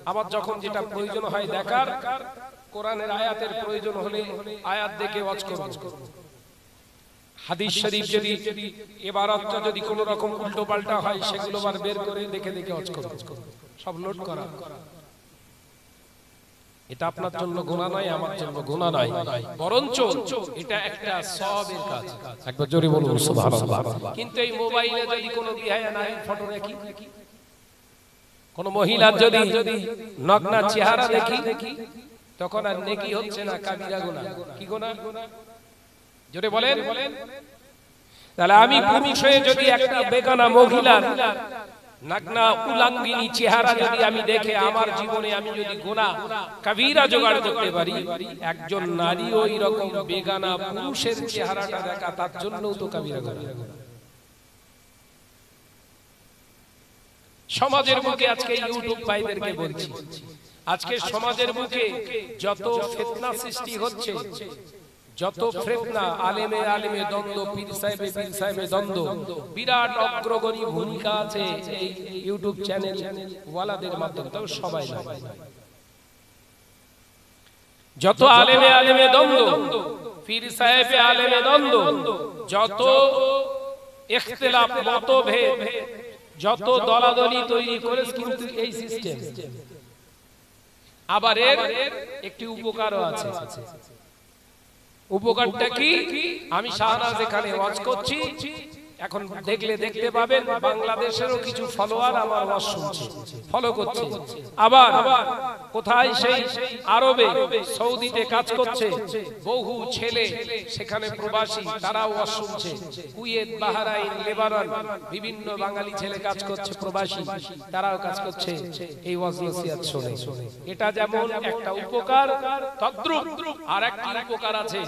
আমার যখন যেটা প্রয়োজন হয় দেখার, কোরআনের আয়াতের প্রয়োজন হলে আয়াত দেখে ওয়াজ করব, হাদিস শরীফ যদি ইবারতটা যদি কোনো রকম উল্টো পাল্টা হয় সেগুলো আবার বের করে দেখে দেখে ওয়াজ করব, সব নোট করা। এটা আপনার জন্য গুনাহ নয়, আমার জন্য গুনাহ নয়, বরঞ্চ এটা একটা সওয়াবের কাজ। একবার জোরে বলুন সুবহানাল্লাহ। কিন্তু এই মোবাইলে যদি কোনো বিহায়া নাই ফটো রাখি, কোন মহিলার যদি নগ্ন চেহারা দেখি, তখন আর নেকি হচ্ছে না, কাবিরা গুনাহ। কি গুনাহ? জোরে বলেন। তাহলে আমি পুরুষ হয়ে যদি একটা বেগানা মহিলার নাগনা উলাঙ্গিনী চেহারা যদি আমি দেখে আমার জীবনে আমি যদি গুনাহ কাবীরা জোগাড় করতে পারি, একজন নারী ওই রকম বেগানা পুরুষের চেহারাটা দেখা তার জন্যও তো কাবীরা গুনাহ। সমাজের বুকে আজকে ইউটিউব ভাইদেরকে বলছি, আজকে সমাজের বুকে যত ফিতনা সৃষ্টি হচ্ছে, যত ফিতনা, আলেমে আলেমে দ্বন্দ্ব, পীর সাহেবে দ্বন্দ্ব, বিরাট অগ্রগণী ভূমিকা আছে এই ইউটিউব চ্যানেল ওয়ালাদের মাধ্যমে। তবে সবাই না, যত আলেমে আলেমে দ্বন্দ্ব, পীর সাহেবে আলেমে দ্বন্দ্ব, যত ইখতিলাফ, মতভেদ, যত দলাদলি তৈরি করেছে, কিন্তু এই সিস্টেম। আবার এর একটি উপকারও আছে। উপকারটা কি? আমি শাহনাজ এখানে ওয়াজ করছি, এখন দেখলে দেখতে পাবেন বাংলাদেশেরও কিছু ফলোয়ার আমার ওয়াজ শুনছে, ফলো করছে। আবার কোথায় সেই আরবে সৌদিতে কাজ করছে বহু ছেলে, সেখানে প্রবাসী, তারাও ওয়াজ শুনছে। কুয়েত, বাহরাইন, লেবানন বিভিন্ন বাঙালি ছেলে কাজ করছে, প্রবাসী, তারাও কাজ করছে এই ওয়াজ নসিহত শুনে। এটা যেমন একটা উপকার, তদ্রূপ আর একটা উপকার আছে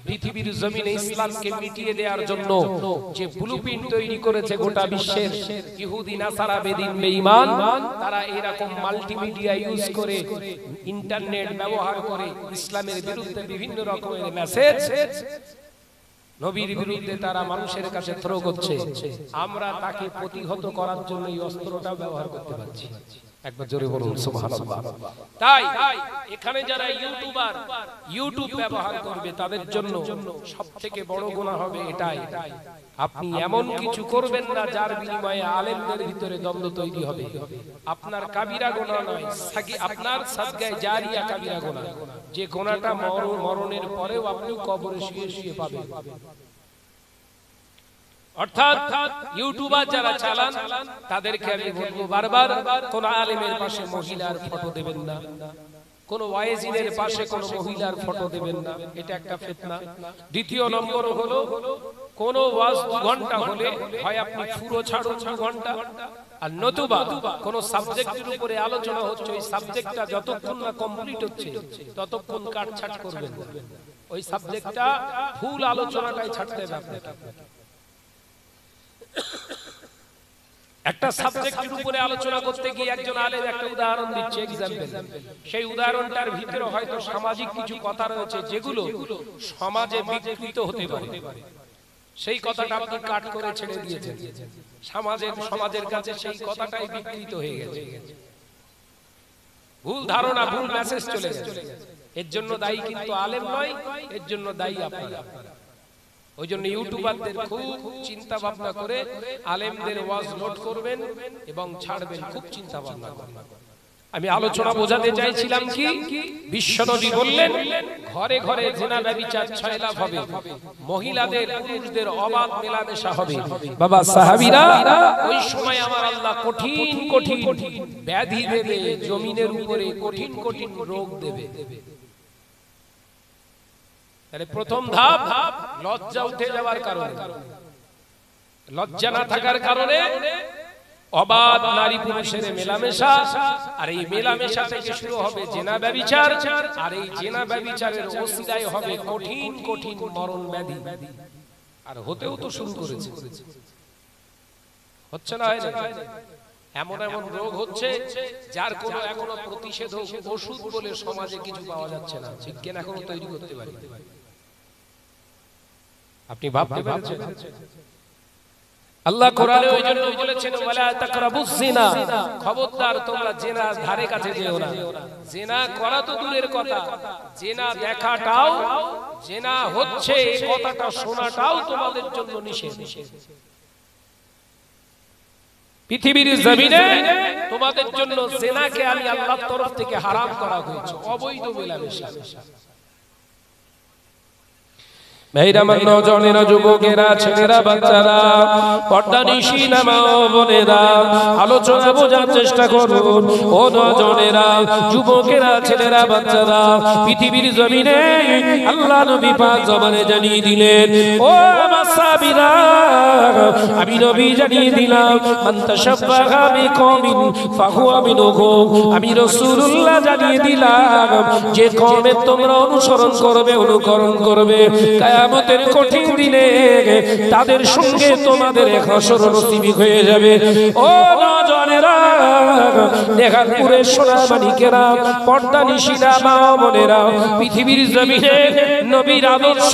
পৃথিবীর জমিনে ইসলামকে মিটিয়ে দেওয়ার জন্য যে ব্লুপ্রিন্ট তৈরি করেছে গোটা বিশ্বের ইহুদি, নাসারা, বেদিন, বেঈমান, তারা এরকম মাল্টিমিডিয়া ইউজ করে, ইন্টারনেট ব্যবহার করে ইসলামের বিরুদ্ধে বিভিন্ন রকমের মেসেজ, নবীর বিরুদ্ধে তারা মানুষের কাছে থ্রো করছে। আমরা তাকে প্রতিহত করার জন্য এই অস্ত্রটা ব্যবহার করতে পারছি। একবার জোরে বলুন সুবহানাল্লাহ। তাই এখানে যারা ইউটিউবার, ইউটিউব ব্যবহার করবে, তাদের জন্য সবথেকে বড় গুনাহ হবে এটাই, আপনি এমন কিছু করবেন না যার বিনিময়ে আলেমদের ভিতরে দ্বন্দ্ব তৈরি হবে। আপনার কাবিরা গুনাহ নয়, আপনার সাদগায়ে জারিয়া কাবিরা গুনাহ, যে গুনাহটা মরণের পরেও আপনি কবরে শুয়ে শুয়ে পাবেন। অর্থাৎ ইউটিউবার যারা চালান তাদেরকে আমি বলবো বারবার, কোন আলেমের পাশে মহিলার ফটো দেবেন না, কোন ওয়াইজিনের পাশে কোন মহিলার ফটো দেবেন না, এটা একটা ফিতনা। দ্বিতীয় নম্বর হলো, কোন ওয়াজ 2 ঘন্টা হলে হয় আপনি পুরো ছাড়ুন 2 ঘন্টা, আর নতুবা কোন সাবজেক্টের উপরে আলোচনা হচ্ছে, ওই সাবজেক্টটা যতক্ষণ না কমপ্লিট হচ্ছে ততক্ষণ কাটছাট করবেন না। ওই সাবজেক্টটা ফুল আলোচনাটাই ছাড়তে হবে আপনাকে। একটা সাবজেক্টের উপরে আলোচনা করতে গিয়ে একজন আলেম একটা উদাহরণ দিচ্ছে, এক্সাম্পল, সেই উদাহরণটার ভিতরে হয়তো সামাজিক কিছু কথা রয়েছে যেগুলো সমাজে বিকৃত হতে পারে, সেই কথাটা আপনি কাট করে ছেড়ে দিয়েছেন, সমাজের কাছে সেই কথাটাই বিকৃত হয়ে গেছে, ভুল ধারণা, ভুল মেসেজ চলে গেছে। এর জন্য দায়ী কিন্তু আলেম নয়, এর জন্য দায়ী আপনারা। ওই জন্য ইউটিউবারদের খুব চিন্তা ভাবনা করে আলেমদের ওয়াজ নোট করবেন এবং ছাড়বেন, খুব চিন্তা ভাবনা করবেন। আমি আলোচনা বোঝাতে চাইছিলাম কি, বিশ্বনবী বললেন ঘরে ঘরে জিনা ব্যভিচার ছয়লাভ হবে, মহিলাদের পুরুষদের অবাধ মেলামেশা হবে। বাবা সাহাবীরা, ওই সময় আমার আল্লাহ কঠিন কঠিন ব্যাধি দেবে, জমিনের উপরে কঠিন কঠিন রোগ দেবে। তাহলে প্রথম ধাপ লজ্জা উঠে যাওয়ার কারণে, লজ্জা না থাকার কারণে অবাধ নারী পুরুষের মেলামেশা, আর এই মেলামেশা থেকে শুরু হবে জিনা ব্যভিচার, আর এই জিনা ব্যভিচারের ওসিলায় হবে কঠিন কঠিন মরণ ব্যাধি। আর হতেও তো শুরু করেছে, হচ্ছে না? এমন এমন রোগ হচ্ছে যার কোনো এখনো প্রতিষেধক ওষুধ বলে সমাজে কিছু পাওয়া যাচ্ছে না, বিজ্ঞান এখনো তৈরি করতে পারে। আপনি ভাবতে পারছেন? আল্লাহ কোরআনে ওই জন্য বলেছেন ওয়ালা তাকরাবুজ জিনা, খবরদার তোমরা জিনার ধারে কাছে যেও না। জিনা করা তো দূরের কথা, জিনা দেখাটাও, জিনা হচ্ছে এই কথাটা শোনাটাও তোমাদের জন্য নিষেধ। পৃথিবীর জমিনে তোমাদের জন্য জিনাকে আমি আল্লাহর তরফ থেকে হারাম করা হয়েছে, অবৈধ মেলামেশা। মেহরামান নজনেরা, যুবকেরা, ছেলেরা, বাচ্চারা, পর্দানিশী নামা বোনেরা, আলোচনা বোঝার চেষ্টা করুন। ও নজনেরা, যুবকেরা, ছেলেরা, বাচ্চারা, পৃথিবীর জমিনে আল্লাহ নবী পাক জবানে জানিয়ে দিলেন, ও আমার সাহাবীরা, আমি নবী জানিয়ে দিলাম, মান তাশাব্বাহা বিকওমিন ফাহুয়া মিনহুম। আমি রাসূলুল্লাহ জানিয়ে দিলাম, যে কওমের তোমরা অনুসরণ করবে, অনুকরণ করবে, কিয়ামতের কঠিন দিনে তাদের সঙ্গে তোমাদের হাসর নসিব হয়ে যাবে। ও নওজওয়ানেরা, নেহালপুরের সোনামানিকেরা, পর্দানিশীরা, মা বোনেরা, পৃথিবীর জমিনে নবীর আদর্শ,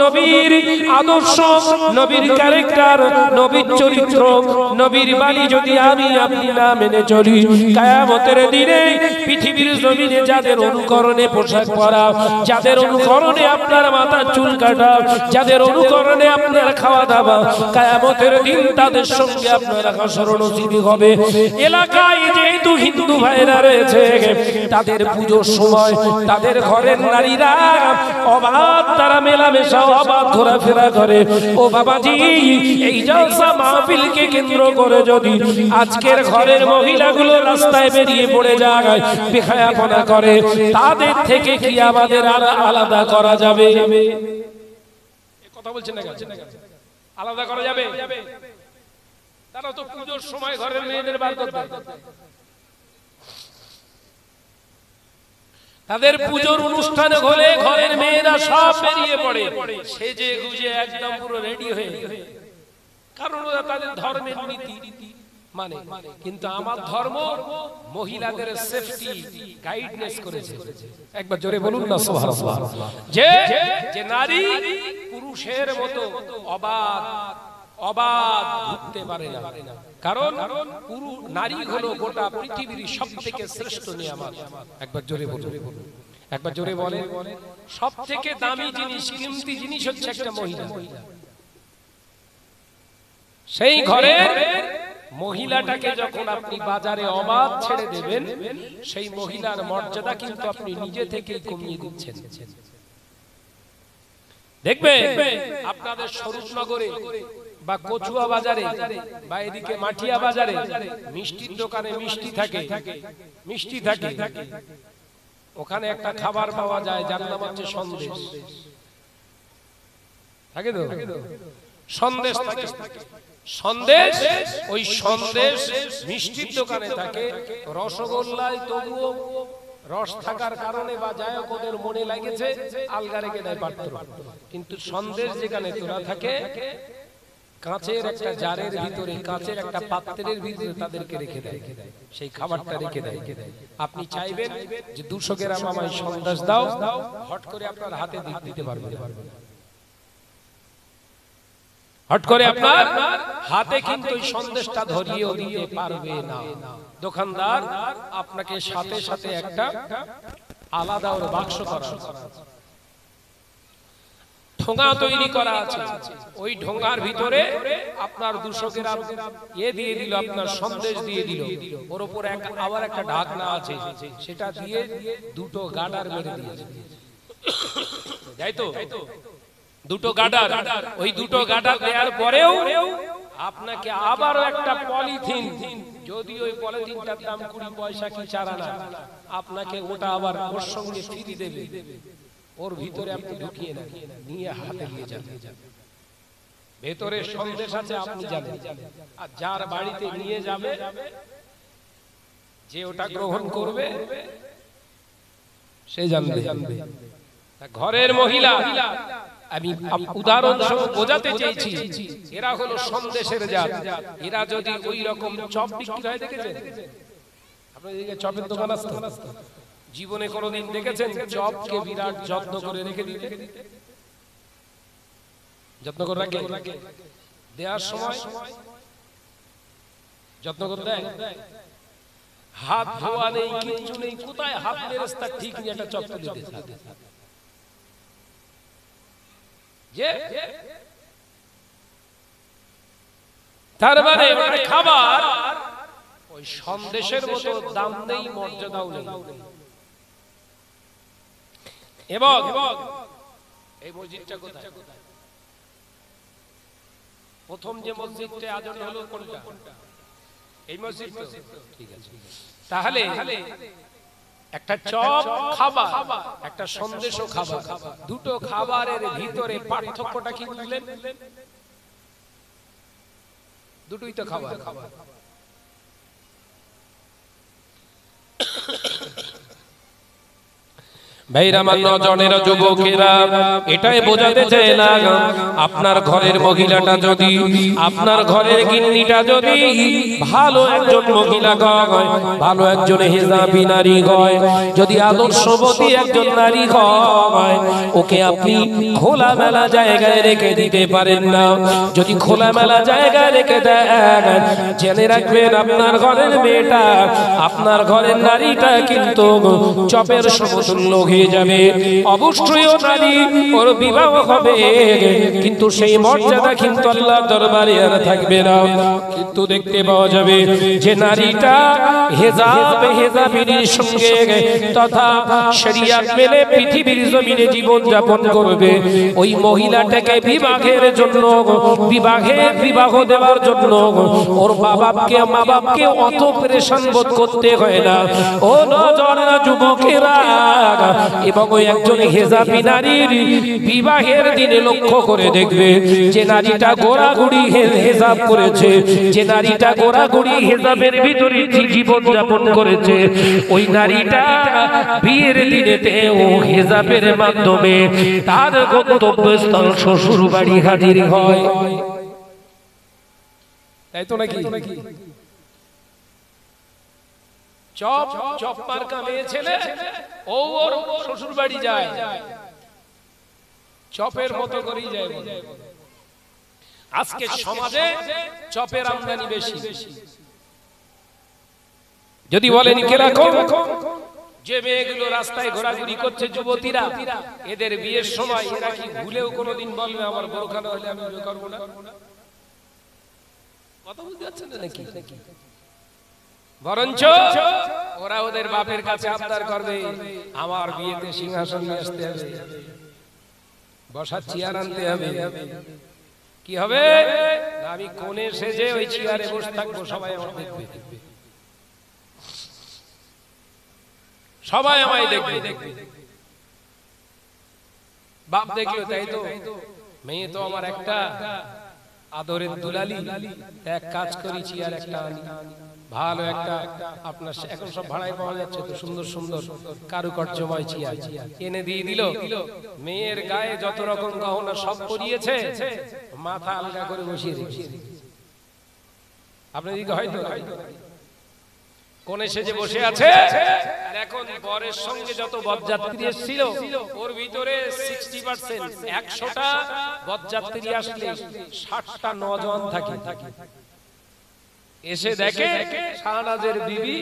নবীর আদর্শ, নবীর ক্যারেক্টার, নবীর চরিত্র, নবীর বাণী যদি আমি আপনি না মেনে চলি, কিয়ামতের দিনে পৃথিবীর জমিনে যাদের অনুকরণে পোশাক পরা, যাদের অনুকরণে আপনার মাথার চুল কাটা, যাদের অনুকরণে আপনার খাওয়া দাওয়া, কিয়ামতের দিন তাদের সঙ্গে আপনার হাসর নসিব হবে। এলাকায় যেহেতু হিন্দু ভাইরা রয়েছে, তাদের পুজোর সময় তাদের ঘরের নারীরা অবাধ, তারা মেলামেশা, অবাধ ঘোরাফেরা করে। ও বাবাজি, এই জলসা মাহফিলকে কেন্দ্র করে যদি আজকের ঘরের মহিলাগুলো রাস্তায় বেরিয়ে পড়ে যায়, বেহায়াপনা করে, তাদের থেকে কি আমাদের আলাদা করা যাবে? কথা বলছেন না, আলাদা করা যাবে? তারা তো পুজোর সময় ঘরের মেয়েদের বার করবে, তাদের পুজোর অনুষ্ঠান হলে ঘরের মেয়েরা সব বেরিয়ে পড়ে, সেজে গুজে একদম পুরো রেডি হয়ে, কারণ ওরা তাদের ধর্মের নীতি মানে। কিন্তু আমার ধর্ম মহিলাদের সেফটি গাইডনেস করেছে। একবার জোরে বলুন না সুবহানাল্লাহ। যে নারী পুরুষের মতো অবাধ অবাধ ঘুরতে পারে না, কারণ নারী হলো গোটা পৃথিবীর সবথেকে শ্রেষ্ঠ নিয়ামত। একবার জোরে বলুন, একবার জোরে বলেন। সবথেকে দামি জিনিস, কিমতি জিনিস হচ্ছে একটা মহিলা। সেই ঘরে মহিলাটাকে যখন আপনি বাজারে অবাধ ছেড়ে দেবেন, সেই মহিলার মর্যাদা কিন্তু আপনি নিজে থেকেই কমিয়ে দিচ্ছেন। দেখবে আপনাদের স্বরূপনগরে বা কচুয়া বাজারে বা এদিকে মাটিয়া বাজারে মিষ্টির দোকানে মিষ্টি থাকে, মিষ্টি থাকে, ওখানে একটা খাবার পাওয়া যায় যার নাম হচ্ছে সন্দেশ। থাকে তো সন্দেশ, থাকে সন্দেশ। ওই সন্দেশ মিষ্টির দোকানে থাকে, রসগোল্লায় তবুও রস থাকার কারণে বা যাই হোক ওদের মনে লাগেছে আলগা রেখে দেয় পাত্র, কিন্তু সন্দেশ যেখানে তোলা থাকে কাঁচের একটা জারের ভিতরে, কাঁচের একটা পাত্রের ভিতরে তাদেরকে রেখে দেয়, সেই খাবারটা রেখে দেয়। আপনি চাইবেন যে 200 গ্রাম আমায় সন্দেশ দাও, হট করে আপনার হাতে দিতে পারবেন, হট করে আপনার হাতে কিন্তু এই সন্দেশটা ধরিয়েও দিতে পারবে না। দোকানদার আপনাকে সাথে সাথে একটা আলাদা ওর বাক্স করা, ঠোঙা তৈরি করা আছে, ওই ঠোঙার ভিতরে আপনার 200 গ্রাম দিয়ে দিল, আপনার সন্দেশ দিয়ে দিল, ওর উপর আবার একটা ঢাকনা আছে, সেটা দিয়ে দুটো গাডার মেরে দিয়েছে, তাই তো? দুটো গাডার, ওই দুটো গাডার দেওয়ার পরেও আপনাকে আবারও একটা পলিথিন, যদি ওই পলিথিনটার দাম 20 পয়সা কি 4 আনা, আপনাকে ওটা আবার ওর সঙ্গে ফ্রি দেবে। ওর ভিতরে আপনি ঢুকিয়ে নেন, নিয়ে হাতে নিয়ে যান, ভেতরে সন্দেশ আছে আপনি জানেন, আর যার বাড়িতে নিয়ে যাবে যে ওটা গ্রহণ করবে সে জানবে। ঘরের মহিলা, আমি উদাহরণস্বরূপ বোঝাতে চেয়েছি, এরা হলো সন্দেশের জাত। এরা যদি ওই রকম চপ বিক্রি হয়, দেখেছেন আপনার এদিকে চপের দোকান আছে? জীবনে কোনোদিন দেখেছেন চপকে বিরাট যত্ন করে রেখে দিতে? যত্ন করে রাখে, দেওয়ার সময় যত্ন করতে হাত ধোয়া নেই, কিচ্ছু নেই, কোথায় হাত বেরেস্তা ঠিক নেই, একটা চপ তুলে দিতে যে তার মানে খাবার ওই সন্দেশের মতো দাম নেই, মর্যাদাও নেই। এবং এই মসজিদটা কোথায়? প্রথম যে মসজিদটা আয়োজন হলো কোনটা? এই মসজিদ। ঠিক আছে, তাহলে একটা চপ খাবার, একটা সন্দেশও খাবার, দুটো খাবারের ভিতরে পার্থক্যটা কি বুঝলেন? দুটোই তো খাবার। ভাইরা মান নজনের যুবকেরা, এটাই বোঝাতে চাইলাম আপনার ঘরের মহিলাটা যদি, আপনার ঘরের গিন্নিটা যদি ভালো একজন মহিলা হয়, ভালো একজন হিজাবি নারী হয়, যদি আদর্শবতী একজন নারী হয়, ওকে আপনি খোলামেলা জায়গায় রেখে দিতে পারেন না। যদি খোলামেলা জায়গায় রেখে দেন, জেনে রাখবেন আপনার ঘরের মেয়েটা, আপনার ঘরের নারীটা কিন্তু চপের সমতুল্য হয়ে যাবে। অবশ্যই ও নারী, ওর বিবাহ হবে, কিন্তু সেই মর্যাদা কিন্তু আল্লাহর দরবারে আর থাকবে না। কিন্তু দেখতে পাওয়া যাবে যে নারীটা হেজাবিনীর সঙ্গে তথা শরিয়ত মেনে পৃথিবীর জমিনে জীবন যাপন করবে, ওই মহিলাটাকে বিবাহের জন্য, বিবাহ দেওয়ার জন্য ওর মা বাপকে অত পেরেশান বোধ করতে হয় না। ও নজরের যুবকেরা, এবং ওই একজন হেজাবি নারীর বিবাহের দিনে লক্ষ্য করে দেখবে যে নারীটা গোড়াগুড়ি হেজাব করেছে, যে নারীটা গোড়াগুড়ি হেজাবের ভিতরে জীবন যাপন করেছে, ওই নারীটা বিয়ের দিনেতে ও হেজাবের মাধ্যমে তার গন্তব্যস্থল শ্বশুর বাড়ি হাজির হয়। তাই তো নাকি? চপ মার্কা মেয়ে ছেলে ও ওর শ্বশুর বাড়ি যায়, চপের মতো করেই যায়। আজকে সমাজে চপের আমদানি বেশি। যদি বলেন কিরকম, যে মেয়েগুলো রাস্তায় ঘোরাঘুরি করছে যুবতীরা, এদের বিয়ের সময় এরা কি ভুলেও কোনোদিন বলবে আমার বোরখা না হলে আমি বিয়ে করবো না? কথা বুঝতে পারছেন নাকি? বরঞ্চ ওরা ওদের বাপের কাছে আবদার করবে, আমার বিয়েতে সিংহাসন নিয়ে আসতে হবে, বসার চেয়ার আনতে হবে। কি হবে? আমি কোণে সেজে ওই চেয়ারে বসে থাকবো, সবাই আমার দেখবে, সবাই আমায় দেখবে। বাপ দেখলো, তাই তো মেয়ে তো আমার একটা আদরের দুলালি, এক কাজ করি চেয়ার একটা আনি, ভালো একটা, আপনার এখন সব ভাড়ায় পাওয়া যাচ্ছে তো, সুন্দর সুন্দর কারুকার্যময় চেয়ার এনে দিয়ে দিল। মেয়ের গায়ে যত রকম গহনা সব পরিয়েছে, মাথা আলগা করে বসিয়ে দিয়েছে। আপনার দিকে হয়তো কোণে সেজে বসে আছে, আর এখন বরের সঙ্গে যত বরযাত্রী এসেছিল ওর ভিতরে 60%, 100টা বরযাত্রী আসলে 60টা নওজোয়ান থাকে। এসে দেখে শাহনাজের বিবি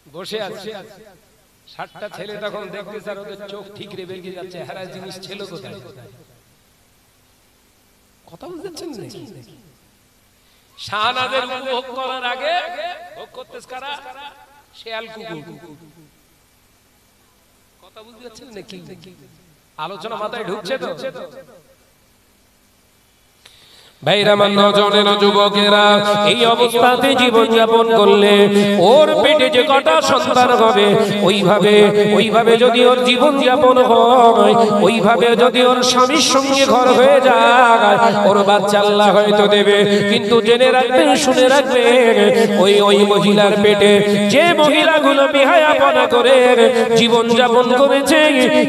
বসে আছে, 60টা ছেলে তখন দেখতে স্যার ওদের চোখ ঠিকরে বেরিয়ে যাচ্ছে, হারা জিনিস ছিল কোথায়? কথা বুঝছেন নাকি? শাহনাজের উপভোগ করার আগে ভোগ করতেছ কারা? শেয়াল কুকুর। কথা বুঝতে পারছেন নাকি? আলোচনা মাথায় ঢুকছে তো? ভাইরা মান নজরের যুবকেরা, এই অবস্থাতে জীবন যাপন করলে ওর পেটে যে কটা সন্তান হবে, ওইভাবে যদি ওর জীবন যাপন হয়, ওইভাবে যদি ওর স্বামীর সঙ্গে ঘর হয়ে যায়, ওর বাচ্চা আল্লাহ হয়তো দেবে। কিন্তু জেনে রাখবেন, শুনে রাখবেন, ওই মহিলার পেটে যে মহিলাগুলো বেহায়াপনা করে জীবন যাপন করেছে,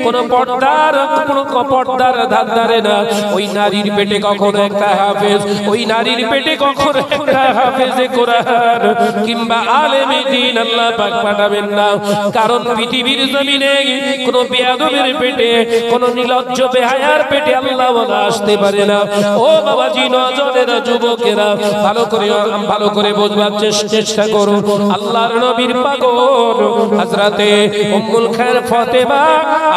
কোনো পর্দার ধার ধারে না, ওই নারীর পেটে কখনো একটা হাফেজ, ওই নারীর পেটে কখনো একটা হাফেজে কোরআন কিংবা আলেমে দ্বীন আল্লাহ পাক পাঠাবেন না। কারণ পৃথিবীর জমিনে কোন বেয়াদবের পেটে, কোন নির্লজ্জ বেহায়ার পেটে আল্লাহ ওয়ালা আসতে পারে না। ও বাবাজি, নজরেরা, যুবকেরা, ভালো করে বুঝবার চেষ্টা করুন। আল্লাহর নবীর পাগল হযরতে উম্মুল খায়র ফাতেমা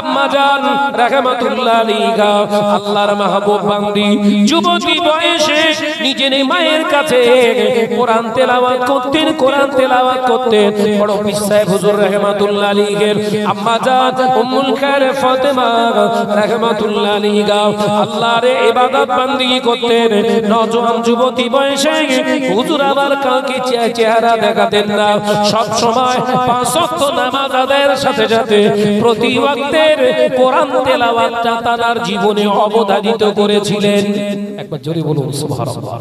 আম্মা জান রাহমাতুল্লাহ আলাইহা, আল্লাহর মাহবুব বান্দি, যুবতী বয়সে নিজের মায়ের কাছে কোরআন তেলাওয়াত করতেন। বড় পীর সাহেব হুজুর রাহমাতুল্লাহ আলাইহির আম্মা জান উম্মুল খায়র ফাতেমা রাহমাতুল্লাহ আলাইহা আল্লাহর ইবাদত বান্দিগি করতেন। নওজোয়ান যুবতী বয়সে হুজুর আবার কাউকে চেহারা দেখাতেন না। সব সময় 5 ওয়াক্ত নামাজ আদায়ের সাথে সাথে প্রতি ওয়াক্তের কোরআন তেলাওয়াতটা তার জীবনে অবধারিত করেছিলেন। একবার জোরে বলুন সুবহানাল্লাহ।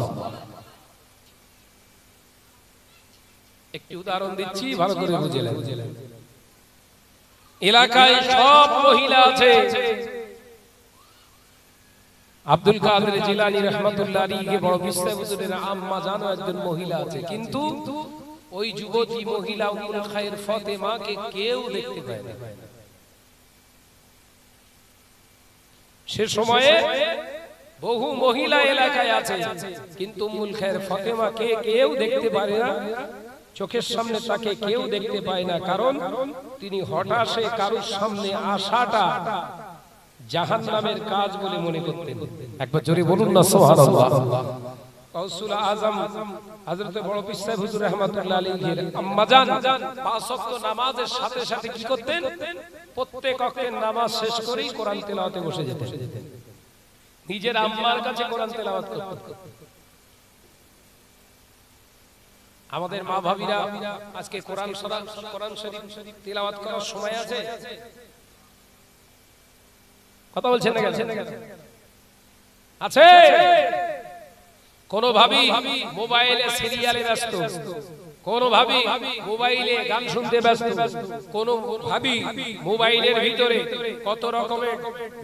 একটি উদাহরণ দিচ্ছি, ভালো করে বুঝলেন। এলাকায় সব মহিলা আছে, আব্দুল কাদের জিলানী রাহমাতুল্লাহ আলাইহি বড় বিশ্বাস হুজুরের আম্মা জানো একজন মহিলা আছে, কিন্তু ওই যুবতী মহিলা উম্মুল খায়র ফাতেমাকে কেউ দেখতে পায় না। সে সময়ে বহু মহিলা এলাকায় আছে, কিন্তু উম্মুল খায়র ফাতেমাকে কেউ দেখতে পারে না, চোখের সামনে তাকে কেউ দেখতে পায় না। কারণ তিনি হঠাৎ কারোর সামনে আসাটা জাহান্নামের কাজ বলে মনে করতেন। একবার জোরে বলুন না সুবহানাল্লাহ। গাউসুল আজম হযরত বড় পীর সাহেব হুজুর রাহমাতুল্লাহ আলাইহির আম্মা জান 5 ওয়াক্ত নামাজের সাথে সাথে কি করতেন? প্রত্যেক ওয়াক্তের নামাজ শেষ করেই কোরআন তেলাওয়াতে বসে যেতেন। নিজের আম্মার কাছে কোরআন তেলাওয়াত করতেন। আমাদের মা ভাবিরা আজকে কোরআন শরীফ তেলাওয়াত করার সময় আছে? কথা বলছেন না কেন? আছে। কোন ভাবি মোবাইলে সিরিয়ালে ব্যস্ত, কোন ভাবি মোবাইলে গান শুনতে ব্যস্ত, কোন ভাবি মোবাইলের ভিতরে কত রকমের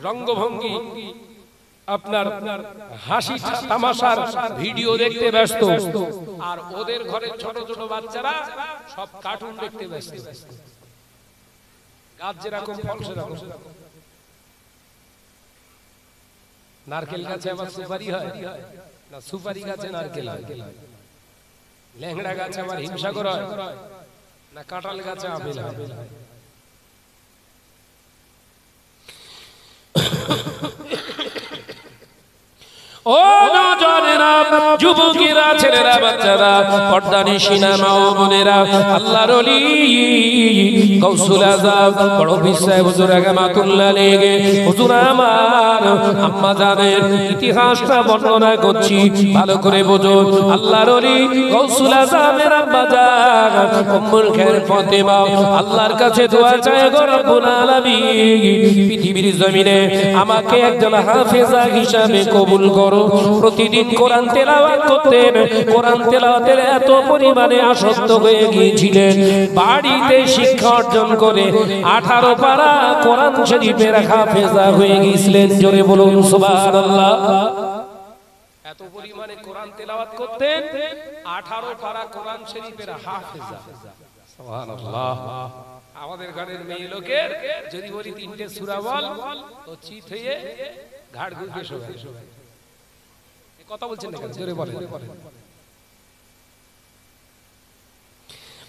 রঙ্গভঙ্গি, আপনার হাসি তামাশার ভিডিও দেখতে ব্যস্ত। আর ওদের ঘরে ছোট ছোট বাচ্চারা সব কার্টুন দেখতে ব্যস্ত। গাছ যেরকম ফল সেরকম। নারকেল গাছে আবার সুপারি হয় না? সুপারি গাছে নারকেল হয়। ল্যাংড়া গাছে আবার হিমসাগর হয় না? কাঁঠাল গাছে আপেল হয়। ও নওজোয়ানেরা, যুবকেরা, ছেলেরা, বাচ্চারা, পর্দানিশিনা মা ও বোনেরা, আল্লাহর ওলি গাউসুল আজম বড় পীর সাহেব হুজুর রাহমাতুল্লাহ আলাইহি হুজুর আমার আম্মা জানের ইতিহাসটা বর্ণনা করছি, ভালো করে বুঝুন। আল্লাহর ওলি গাউসুল আজমের আম্মা জান উম্মুল খায়র ফাতেমা আল্লাহর কাছে দোয়া চায়, গো রব্বুল আলামিন, পৃথিবীর জমিনে আমাকে একজন হাফেজা হিসাবে কবুল করো। প্রতিদিন কোরআন তেলাওয়াত করতেন। কোরআন তেলাওয়াতের এত পরিমাণে আসক্ত হয়ে গিয়েছিলেন, বাড়িতে শিক্ষা অর্জন করে 18 পারা কোরআন শরীফের হাফেজা হয়ে গিয়েছিলেন। জোরে বলুন সুবহানাল্লাহ। এত পরিমাণে কোরআন তেলাওয়াত করতেন, 18 পারা কোরআন শরীফের হাফেজা। সুবহানাল্লাহ। আমাদের ঘরের মেয়ে লোকের যদি বলি 3টে সূরা বল, তো চিত হয়ে ঘাড় ঘুরবে সবাই। কথা বলছেন না কেন? জোরে বলেন।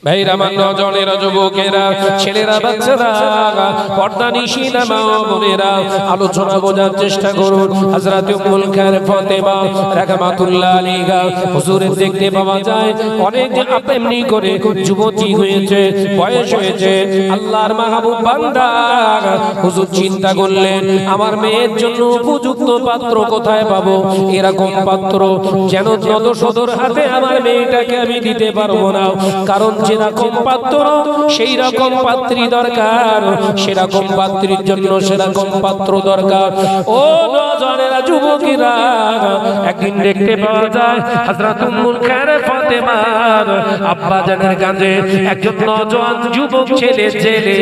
ভাইরা, আমার নওজোয়ানেরা, যুবকেরা, ছেলেরা, বাচ্চারা, পর্দানিশিনা মা ও বোনেরা, আলোচনা বোঝার চেষ্টা করুন। হযরত উম্মুল খায়র ফাতেমা রাহমাতুল্লাহ আলাইহা হুজুরের দেখতে পাওয়া যায় অনেক এমনি করে যুবতী হয়েছে, বয়স হয়েছে। আল্লাহর মাহবুব বান্দা হুজুর চিন্তা করলেন, আমার মেয়ের জন্য উপযুক্ত পাত্র কোথায় পাবো? এরকম পাত্র যেন নদসদর হাতে আমার মেয়েটাকে আমি দিতে পারবো না। কারণ যে যেরকম পাত্র সেই রকম পাত্রী দরকার, সেরকম পাত্রীর জন্য সেরকম পাত্র দরকার। ও নওজওয়ানেরা, যুবকেরা, একদিন দেখতে পাওয়া যায় হযরত উম্মুল খায়র ফাতেমার আব্বা জানের কাছে একজন নওজওয়ান যুবক ছেলে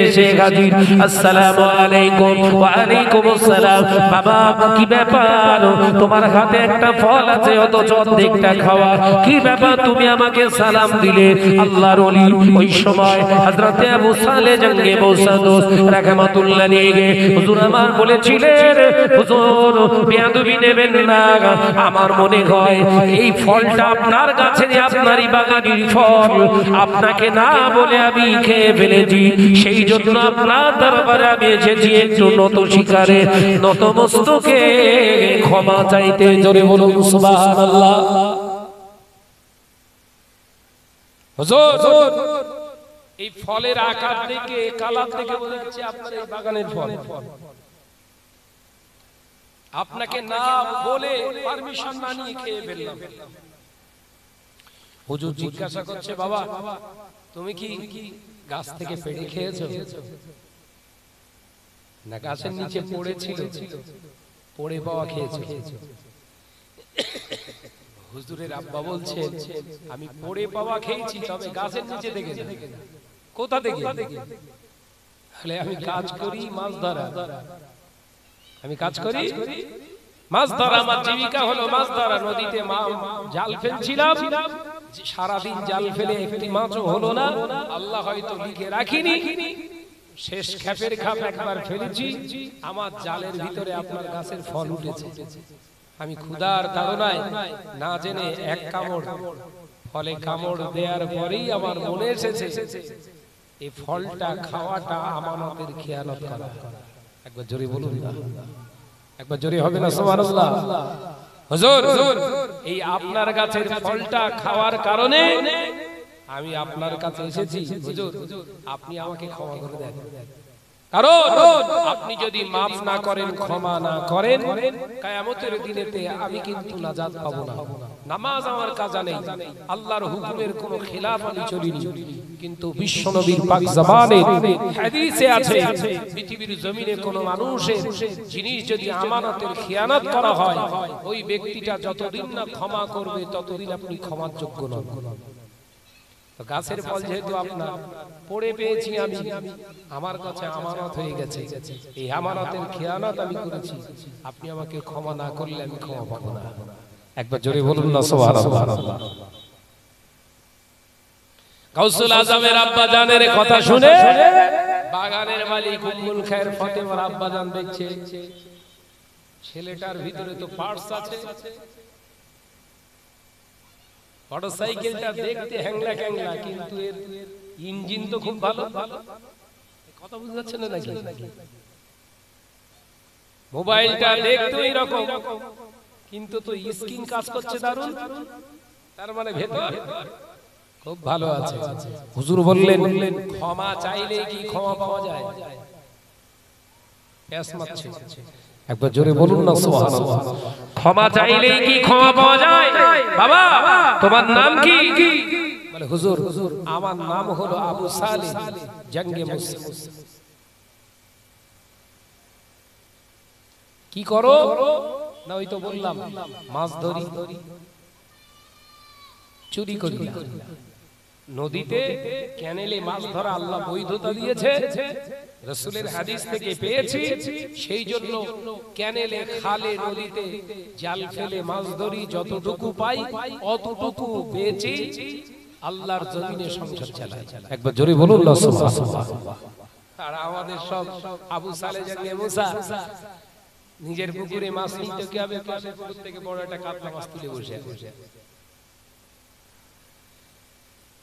এসে হাজির। আসসালামু আলাইকুম। ওয়া আলাইকুম আসসালাম। বাবা, কি ব্যাপার? তোমার হাতে একটা ফল আছে অথচ অর্ধেকটা খাওয়া, কি ব্যাপার? তুমি আমাকে সালাম দিলে। আল্লাহর ওলি ওই সময় হযরত আবু সালেহ জঙ্গে মৌসাদুস রাহমাতুল্লাহ আলাইহি হুজুর আমার বলেছিলেন, হুজুর বেয়াদবি নেবেন না, আমার মনে হয় এই ফলটা আপনার কাছে, আপনারই বাগানের ফল, আপনাকে না বলে আমি খেয়ে ফেলেছি, সেই জন্য আপনার দরবারে আমি এসেছি একটু নত শিকারে, নত মস্তকে ক্ষমা চাইতে। জোরে বলুন সুবহানাল্লাহ। হুজুর, এই ফলের আকার দেখে, কালার দেখে বোঝা যাচ্ছে আপনার এই বাগানের ফল। আপনাকে না বলে পারমিশন না নিয়ে খেয়ে ফেললাম। হুজুর জিজ্ঞাসা করছে, বাবা তুমি কি গাছ থেকে পেড়ে খেয়েছো? না গাছের নিচে পড়েছিল, পড়ে পাওয়া খেয়েছো? হুজুরের আব্বা বলছেন, আমি পড়ে পাওয়া খেয়েছি, তবে গাছের নিচে থেকে না। কোথা থেকে? তাহলে আমি কাজ করি মাছ ধরা, আমি কাজ করি মাছ ধরা, আমার জীবিকা হলো মাছ ধরা। নদীতে জাল ফেলছিলাম, সারাদিন জাল ফেলে একটি মাছও হলো না। আল্লাহ হয়তো লিখে রাখিনি, শেষ খ্যাপের খাপ একবার ফেলেছি, আমার জালের ভিতরে আপনার গাছের ফল উঠেছে। আমি ক্ষুধার তাড়নায় না জেনে এক কামড়, ফলে কামড় দেওয়ার পরেই আমার মনে এসেছে এই ফলটা খাওয়াটা আমানতের খেয়ানত করা। একবার জোরে বলুন না, একবার জোরে হবে না সুবহানাল্লাহ। হুজুর, এই আপনার গাছের ফলটা খাওয়ার কারণে আমি আপনার কাছে এসেছি। হুজুর, আপনি আমাকে ক্ষমা করে দেন, কারণ আপনি যদি মাফ না করেন, ক্ষমা না করেন, কিয়ামতের দিনেতে আমি কিন্তু নাজাত পাবো না। নামাজ আমার কাজা নেই, আল্লাহর হুকুমের কোনো খেলাফ আমি চলিনি, কিন্তু বিশ্বনবীর পাক জবানে হাদিসে আছে, পৃথিবীর জমিনে কোনো মানুষের জিনিস যদি আমানতের খেয়ানত করা হয়, ওই ব্যক্তিটা যতদিন না ক্ষমা করবে ততদিন আপনি ক্ষমার যোগ্য নন। তো গাছের ফল যেহেতু আপনার পড়ে পেয়েছি আমি, আমার কাছে আমানত হয়ে গেছে, এই আমানতের খেয়ানত আমি করেছি, আপনি আমাকে ক্ষমা না করলে আমি ক্ষমা পাবো না। একবার জোরে বলুন না সুবহানাল্লাহ। গাউসুল আজমের আব্বা জানের কথা শুনে বাগানের মালিক উম্মুল খায়র ফাতেমার আব্বা জান দেখছে ছেলেটার ভিতরে তো পার্টস আছে, মোটরসাইকেলটা দেখতে হ্যাংলা ক্যাংলা, কিন্তু এর ইঞ্জিন তো খুব ভালো। কথা বুঝতে পারছেন না নাকি? মোবাইলটা দেখতে এরকম, কিন্তু তো স্ক্রিন কাজ করছে দারুণ, তার মানে ভেতর খুব ভালো আছে। হুজুর বললেন, ক্ষমা চাইলে কি ক্ষমা পাওয়া যায়? প্যাস মারছে, একবার জোরে বলুন না সুবহানাল্লাহ। ক্ষমা চাইলেই কি ক্ষমা পাওয়া যায়? বাবা তোমার নাম কি? বলে হুজুর আমার নাম হলো আবু সালেহ জঙ্গে মুসা। কি করো? না ওই তো বললাম মাছ ধরি, চুরি করি না। নদীতে ক্যানেলে মাছ ধরা আল্লাহ বৈধতা দিয়েছে, রাসূলের হাদিস থেকে পেয়েছি, সেই জন্য ক্যানেলে, খালে, নদীতে জাল ফেলে মাছ ধরি, যতটুকু পাই অতটুকু বেচে আল্লাহর জমিনে সংসার চালাই। একবার জোরে বলুন না সুবহানাল্লাহ। আর আমাদের সব আবু সালেহ জঙ্গে মুসা নিজের পুকুরে মাছ নিতে কি হবে, পাশের পুকুর থেকে বড় একটা কাতলা মাছ তুলে বসে আছে।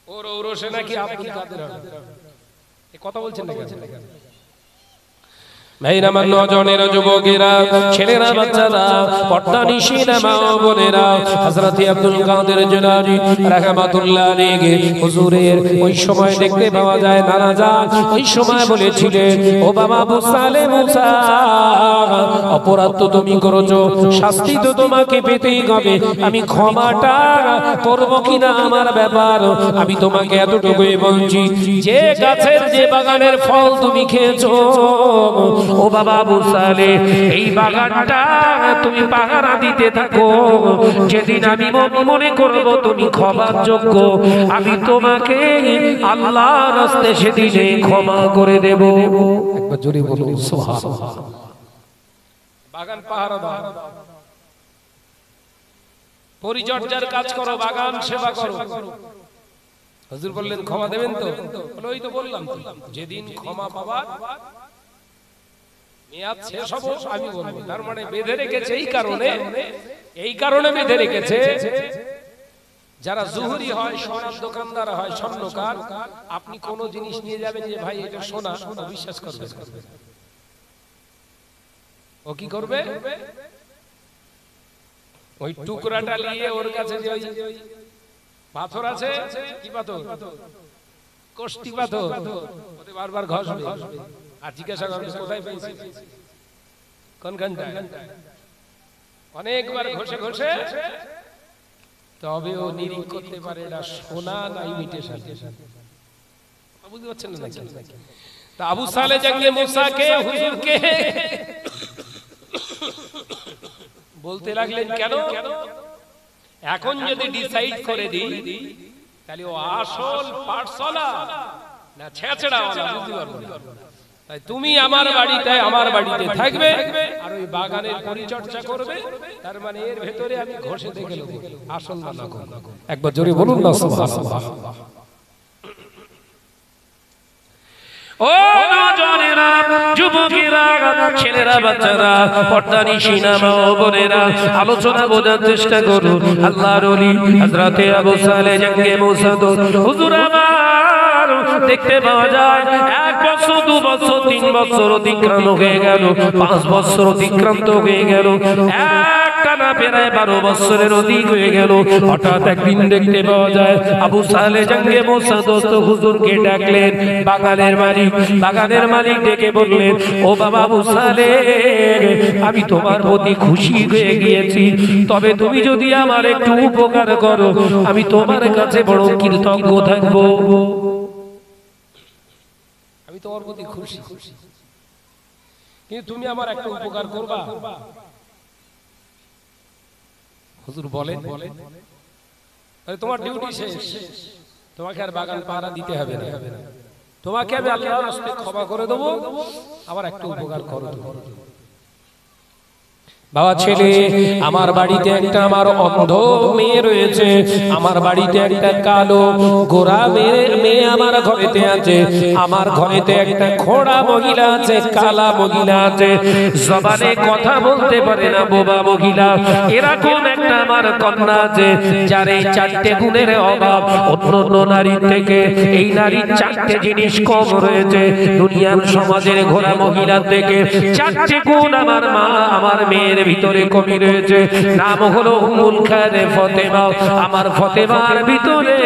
ওর ওরসে নাকি আব্দুল কাদের হবে, এই কথা বলছেন না কেন? মেয়েরা মান নজনেরা যুবকেরা ছেলেরা বাচ্চারা পর্দা নিশিনা মা বোনেরা হযরত আব্দুল কাদের জিলানী রাহমাতুল্লাহ আলাইহি হুজুরের ওই সময় দেখতে পাওয়া যায় নানা জান ওই সময় বলেছিলেন ও বাবা আবু সালে মুসা অপরাধ তো তুমি করেছো শাস্তি তো তোমাকে পেতেই হবে আমি ক্ষমাটা করব কিনা আমার ব্যাপার আমি তোমাকে এতটুকুই বলছি যে গাছের যে বাগানের ফল তুমি খেয়েছো ও বাবা আবু সালে এই বাগানটা তুমি পাহারা দিতে থাকো যেদিন আমি মনে করব তুমি ক্ষমার যোগ্য আমি তোমাকে আল্লাহর রাস্তায় সেদিনে ক্ষমা করে দেব একবার জোরে বলুন সুবহানাল্লাহ বাগান পাহারা দাও পরিচর্যার কাজ করো বাগান সেবা করো হুজুর বললেন ক্ষমা দেবেন তো ওই তো বললাম যেদিন ক্ষমা পাবার মেয়াদ শেষ হবে আমি বলবো তার মানে বেঁধে রেখেছে এই কারণে বেঁধে রেখেছে যারা জুহুরি হয় সোনার দোকানদার হয় স্বর্ণকার আপনি কোন জিনিস নিয়ে যাবেন যে ভাই এটা সোনা বিশ্বাস করবে ও কি করবে ওই টুকরাটা নিয়ে ওর কাছে যে ওই পাথর আছে কি পাথর কষ্টি পাথর ওতে বারবার ঘষবে আর জিজ্ঞাসা করবে কোথায় পেয়েছি কোনখানটায় অনেকবার ঘষে ঘষে তবে ও নিরীহ করতে পারে এটা সোনা না ইমিটেশন বুঝতে পারছেন না তা আবু সালে জাঙ্গে মুসাকে হুজুরকে বলতে লাগলেন কেন এখন যদি ডিসাইড করে দিই তাহলে ও আসল পাঠশালা না ছেঁচড়াওয়ালা বুঝতে পারবো না তাই তুমি আমার বাড়িতে থাকবে আর ওই বাগানের পরিচর্যা করবে তার মানে এর ভেতরে আমি ঘষে দেখে নেব আসল না নকল একবার জোরে বলুন না সুবহানাল্লাহ ও নজনেরা যুবকেরা ছেলেরা বাচ্চারা পর্দা নিশিনা মা বোনেরা আলোচনা বোঝার চেষ্টা করুন আল্লাহর ওলি হযরত আবু সালে জাঙ্গে মুসা হুজুর আমার দেখতে পাওয়া যায় 1 বছর 2 বছর 3 বছর অতিক্রান্ত হয়ে গেল 5 বছর অতিক্রান্ত হয়ে গেল টানা প্রায় 12 বছরের অধিক হয়ে গেল হঠাৎ একদিন দেখতে পাওয়া যায় আবু সালে জাঙ্গে মুসা দোস্ত হুজুরকে ডাকলেন বাগানের মালিক ডেকে বললেন ও বাবা আবু সালে আমি তোমার প্রতি খুশি হয়ে গিয়েছি তবে তুমি যদি আমার একটু উপকার করো আমি তোমার কাছে বড় কৃতজ্ঞ থাকব আমি তোমার প্রতি খুশি কিন্তু তুমি আমার একটা উপকার করবা হুজুর বলেন তোমার ডিউটি শেষ তোমাকে আর বাগান পাহারা দিতে হবে না তোমাকে আমি আল্লাহর রাস্তায় ক্ষমা করে দেব আবার একটা উপকার করো বাবা ছেলে আমার বাড়িতে একটা আমার অন্ধ মেয়ে রয়েছে আমার বাড়িতে একটা কালো গোরা মেয়ে আমার ঘরেতে আছে আমার ঘরেতে একটা খোড়া মহিলা আছে কালা মহিলা আছে জবানে কথা বলতে পারে না বোবা মহিলা এরকম একটা আমার কন্যা আছে যার এই 4টে গুণের অভাব অন্য নারীর থেকে এই নারীর 4টে জিনিস কম রয়েছে দুনিয়ার সমাজের ঘোড়া মহিলা থেকে 4টে গুণ আমার মা আমার মেয়ের ভিতরে কমি রয়েছে নাম হলো উম্মুল খায়র ফাতেমা আমার ফাতেমার ভিতরে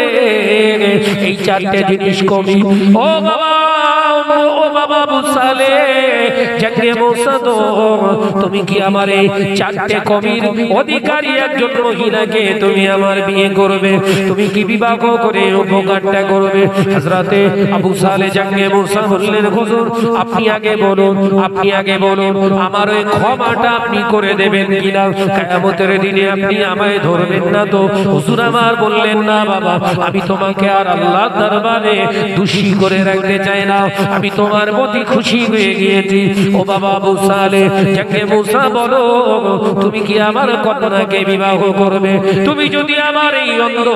এই 4টে জিনিস কমি ও বাবা আবু সালে জাঙ্গে মুসা তুমি কি আমার এই 4টে কমির অধিকারী একজন মহিলাকে তুমি আমার বিয়ে করবে তুমি কি বিবাহ করে উপকারটা করবে হযরতে আবু সালে জাঙ্গে মুসা বললেন হুজুর আপনি আগে বলুন আমার ওই ক্ষমাটা আপনি করে দেবেন কিনা কিয়ামতের দিনে আপনি আমায় ধরবেন না তো হুজুর আমার বললেন না বাবা আমি তোমাকে আর আল্লাহর দরবারে দোষী করে রাখতে চাই না আমি তোমার প্রতি খুশি হয়ে গিয়েছি ও বাবা আবু সালে জাঙ্গে মুসা বলো তুমি কি আমার কন্যাকে বিবাহ করবে তুমি যদি আমার এই অন্ধ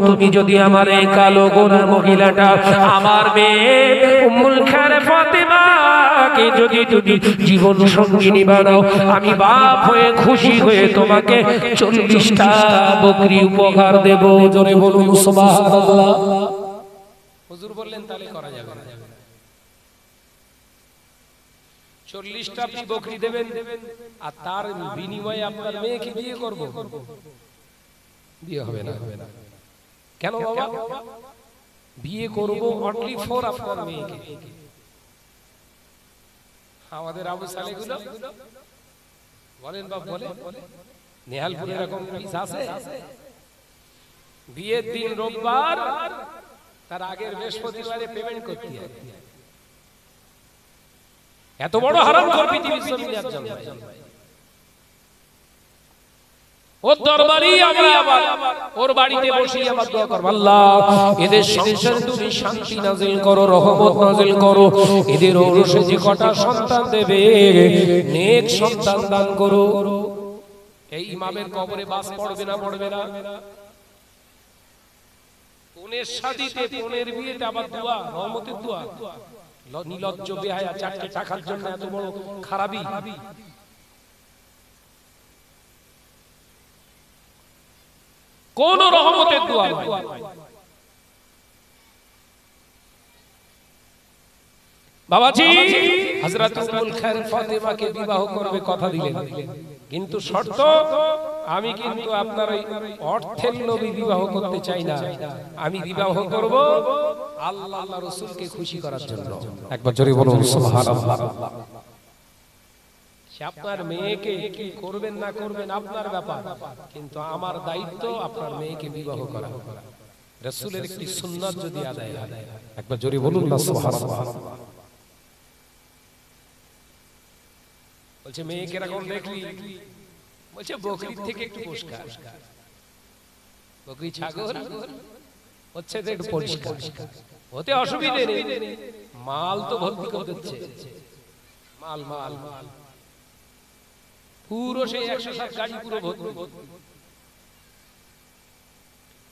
তুমি যদি আমার এই কালো গোরা মহিলাটা আমার মেয়ে উম্মুল খায়র ফাতেমাকে যদি তুমি জীবন সঙ্গিনী বানাও আমি বাপ হয়ে খুশি হয়ে তোমাকে 40টা বকরি উপহার দেব জোরে বলুন সুবহানাল্লাহ হুজুর বললেন তাহলে করা যাবে 40টা আপনি বকরি দেবেন, আর তার বিনিময়ে আপনার মেয়েকে বিয়ে করব, বিয়ে হবে না। কেন বাবা? বিয়ে করব অনলি ফর আপনার মেয়েকে। আমাদের আবু সালে গুলো বলেন বাপ, বলে নেহালপুরে এরকম পিস আছে। বিয়ের দিন রোববার, তার আগের বৃহস্পতিবারে পেমেন্ট করতে হয়। এত বড় হারামখোর পৃথিবীর জমিনে একজন নাই। ওর দরবারই আমরা আবার ওর বাড়িতে বসে আবার দোয়া করব, আল্লাহ এদের সংসারে তুমি শান্তি নাযিল করো, রহমত নাযিল করো, এদের ঔরসে যে কটা সন্তান দেবে নেক সন্তান দান করো। এই ইমামের কবরে বাস পড়বে না, পড়বে না? কোনের শাদীতে, কোনের বিয়েতে আবার দোয়া, রহমতের দোয়া। নিলজ্জ বেহায়া, 4টে টাকার জন্য এত বড় খারাপি। কোন রহমতের দোয়া নয়। বাবাজি হযরত উম্মুল খায়র ফাতেমাকে বিবাহ করবে কথা দিলেন, কিন্তু শর্ত, আমি কিন্তু আপনার ওই অর্থের লোভে বিবাহ করতে চাই না। আমি বিবাহ করব আল্লাহ আল্লাহ রাসূলকে খুশি করার জন্য। একবার জোরে বলুন সুবহানাল্লাহ। আপনার মেয়েকে কি করবেন না করবেন আপনার ব্যাপার, কিন্তু আমার দায়িত্ব আপনার মেয়েকে বিবাহ করা। রাসূলের একটি সুন্নাত যদি আদায় হয়, একবার জোরে বলুন না সুবহানাল্লাহ। বলছে মেয়েকে এরকম দেখলি, বলছে বকরির থেকে একটু পরিষ্কার, বকরি ছাগল হচ্ছে একটু পরিষ্কার হতে অসুবিধে নেই, মাল তো ভর্তি করে দিচ্ছে, মাল মাল মাল পুরো সেই 107 গাড়ি পুরো ভর্তি।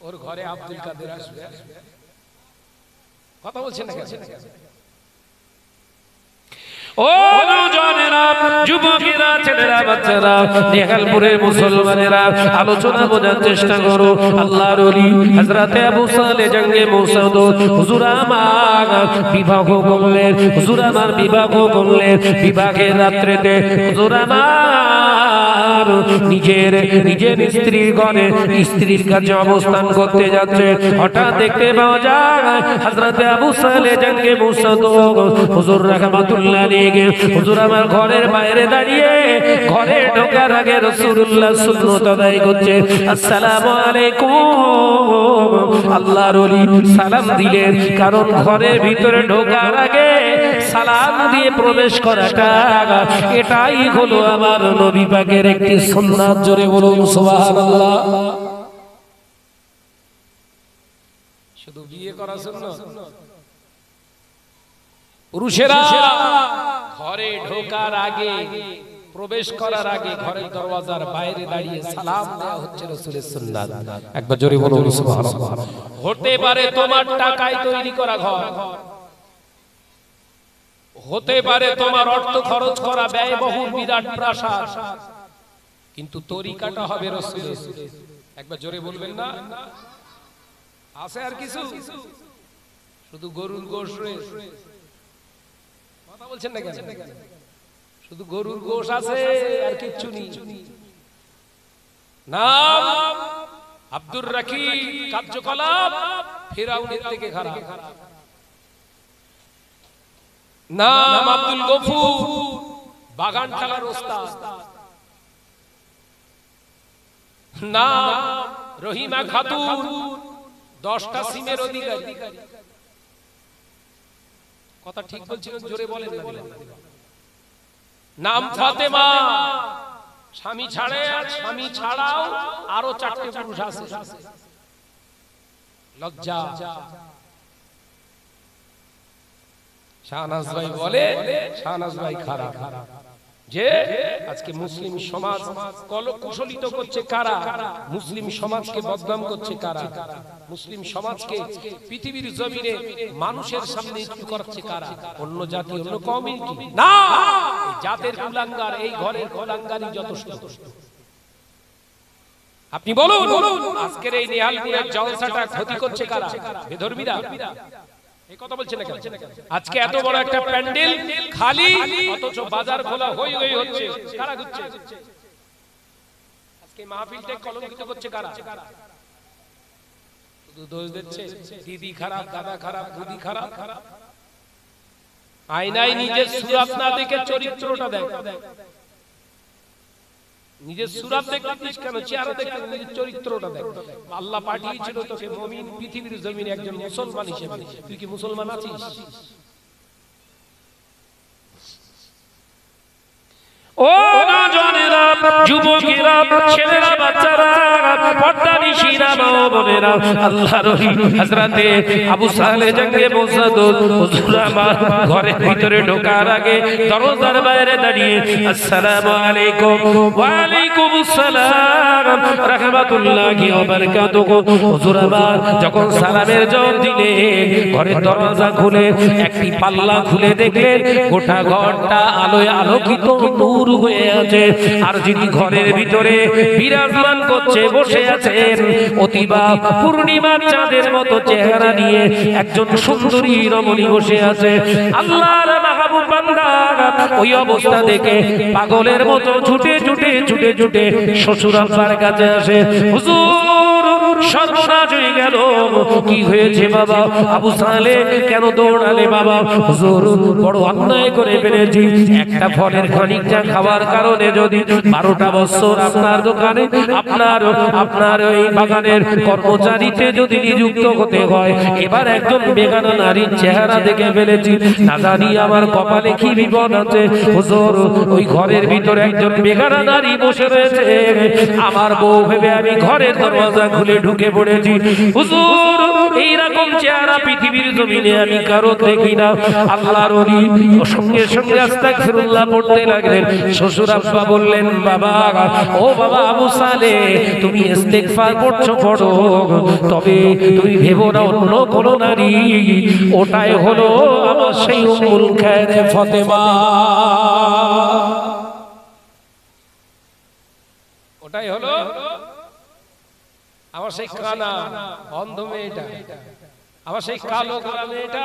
ওর ঘরে আব্দুল কাদের আসবে, কথা বলছেন না কেন? ও নওজওয়ানেরা, যুবকেরা, ছেলেরা, বাচ্চারা, নেহালপুরের মুসলমানেরা, আলোচনা বোঝার চেষ্টা করো। আল্লাহর ওলি হযরতে আবু সালে জঙ্গে মৌসাদ হুজুর আমার বিবাহ করলেন, হুজুর আমার বিবাহ করলেন। বিবাহের রাত্রিতে হুজুর আমার নিজের স্ত্রীর ঘরে স্ত্রীর কাছে অবস্থান করতে যাচ্ছে। হঠাৎ দেখতে পাওয়া যায় হযরতে আবু সালে জঙ্গে মৌসাদ হুজুর রাহমাতুল্লাহ আলাইহি হুজুর আমার ঘরের বাইরে দাঁড়িয়ে, ঘরে ঢোকার আগে রাসূলুল্লাহ সুন্নাত আদায় করছে, আসসালামু আলাইকুম। আল্লাহর ওলি সালাম দিলেন, কারণ ঘরের ভিতরে ঢোকার আগে সালাম দিয়ে প্রবেশ করাটা এটাই হলো আমার নবী পাকের একটি সুন্নাত। জোরে বলুন সুবহানাল্লাহ। শুধু বিয়ে করা সুন্নাত? পুরুষেরা ঘরে ঢোকার আগে, প্রবেশ করার আগে ঘরের দরওয়াজার বাইরে দাঁড়িয়ে সালাম দেওয়া হচ্ছে রাসূলের সুন্নাত। একবার জোরে বলুন সুবহানাল্লাহ। হতে পারে তোমার টাকায় তৈরি করা ঘর, হতে পারে তোমার অর্থ খরচ করা ব্যয়বহুল বিরাট প্রাসাদ, কিন্তু তরিকাটা হবে রাসূলের। একবার জোরে বলবেন না? আছে আর কিছু? শুধু গরুর গোশ রে, কথা বলছেন না কেন? শুধু গরুর গোশ আছে আর কিচ্ছু নেই। নাম আব্দুর রাকিব, কার্যকলাপ ফিরাউনের থেকে খারাপ। নাম আব্দুল গফুর, বাগান চালার ওস্তাদ। নাম রহিমা খাতুন, 10টা সিমের অধিকারী। কথা ঠিক বলছিলেন? জোরে বলেন না। নাম ফাতেমা, স্বামী ছাড়াও আরো 4টে পুরুষ আছে। লজ্জা। শাহনাজ ভাই বলে, শাহনাজ ভাই খারাপ, যে আজকে মুসলিম সমাজ কুশলিত করছে কারা? মুসলিম সমাজকে বদনাম করছে কারা? মুসলিম সমাজকে পৃথিবীর জমিনে মানুষের সামনে কি করছে কারা? অন্য জাতি, অন্য কমিউনিটি না, এই জাতের কুলাঙ্গার, এই ঘরের কুলাঙ্গারই যথেষ্ট। আপনি বলুন, আজকের এই নেহালপুরের জলসাটা ক্ষতি করছে কারা? বেধর্মীরা। এই কথা বলছেন না কেন? আজকে এত বড় একটা প্যান্ডেল খালি, অথচ বাজার খোলা হই হই হচ্ছে, কারা ঘুরছে? আজকে মাহফিলটা কলঙ্কিত করছে কারা? শুধু দোষ দিচ্ছে দিদি খারাপ, দাদা খারাপ, বুদ্ধি খারাপ। আয়নায় নিজের সুরাত না দেখে চরিত্রটা দেখ। নিজের সুরাত দেখছিস কেন? চেহারা দেখতে নিজের চরিত্রটা দেখ। আল্লাহ পাঠিয়েছিল তোকে মুমিন পৃথিবীর জমিনে একজন মুসলমান হিসেবে। তুই কি মুসলমান আছিস? ও নওজওয়ানেরা, যুবকেরা, ছেলেরা, বাচ্চারা, পর্দানিশীরা, মা বোনেরা, আল্লাহর ওলি হযরতে আবু সালেহ জঙ্গে মুসাদুদ হুজুর আমার ঘরের ভিতরে ঢোকার আগে দরজার বাইরে দাঁড়িয়ে আসসালামু আলাইকুম ওয়া আলাইকুমুস সালাম রাহমাতুল্লাহি ওয়া বারাকাতুহু। হুজুর আমার যখন সালামের জবাব দিলেন, ঘরের দরজা খুলে একটি পাল্লা খুলে দেখলেন গোটা ঘরটা আলোয় আলোকিত নূর হয়ে আছে। আর যিনি ঘরের ভিতরে বিরাজমান করছে, বসে আছেন, অতিবা পূর্ণিমার চাঁদের মতো চেহারা নিয়ে একজন সুন্দরী রমণী বসে আছে। আল্লাহর মাহবুব বান্দা ওই অবস্থা দেখে পাগলের মতো ছুটে ছুটে ছুটে ছুটে শ্বশুর আব্বার কাছে আসে। হুজুর, সর্বনাশ হয়ে গেল। কি হয়েছে বাবা? আবু সালেহ কেন দৌড়ালে বাবা? হুজুর, বড় অন্যায় করে ফেলেছি। একটা ফলের খানিকটা খাওয়ার কারণে যদি 12টা বছর আপনার দোকানে আপনার ওই বাগানের কর্মচারীতে যদি নিযুক্ত হতে হয়, এবার একজন বেগানা নারীর চেহারা দেখে ফেলেছি, না জানি আমার কপালে কি বিপদ আছে। হুজুর, ওই ঘরের ভিতরে একজন বেগানা নারী বসে রয়েছে। আমার বউ ভেবে আমি ঘরের দরজা খুলে ঢুকে পড়েছি। হুজুর, এইরকম চেহারা পৃথিবীর জমিনে আমি কারো দেখি না। আল্লাহর ওলি সঙ্গে সঙ্গে আস্তাগফিরুল্লাহ পড়তে লাগলেন। শ্বশুর আব্বা বললেন, বাবা, ও বাবা আবু সালেহ, তুমি ইস্তেগফার পড়ছো পড়ো, তবে তুমি ভেবো না অন্য কোন নারী, ওটাই হলো আমার সেই উম্মুল খায়র ফাতেমা। ওটাই হলো আমার সেই কানা অন্ধ মেয়েটা, আমার সেই কালো কালা মেয়েটা,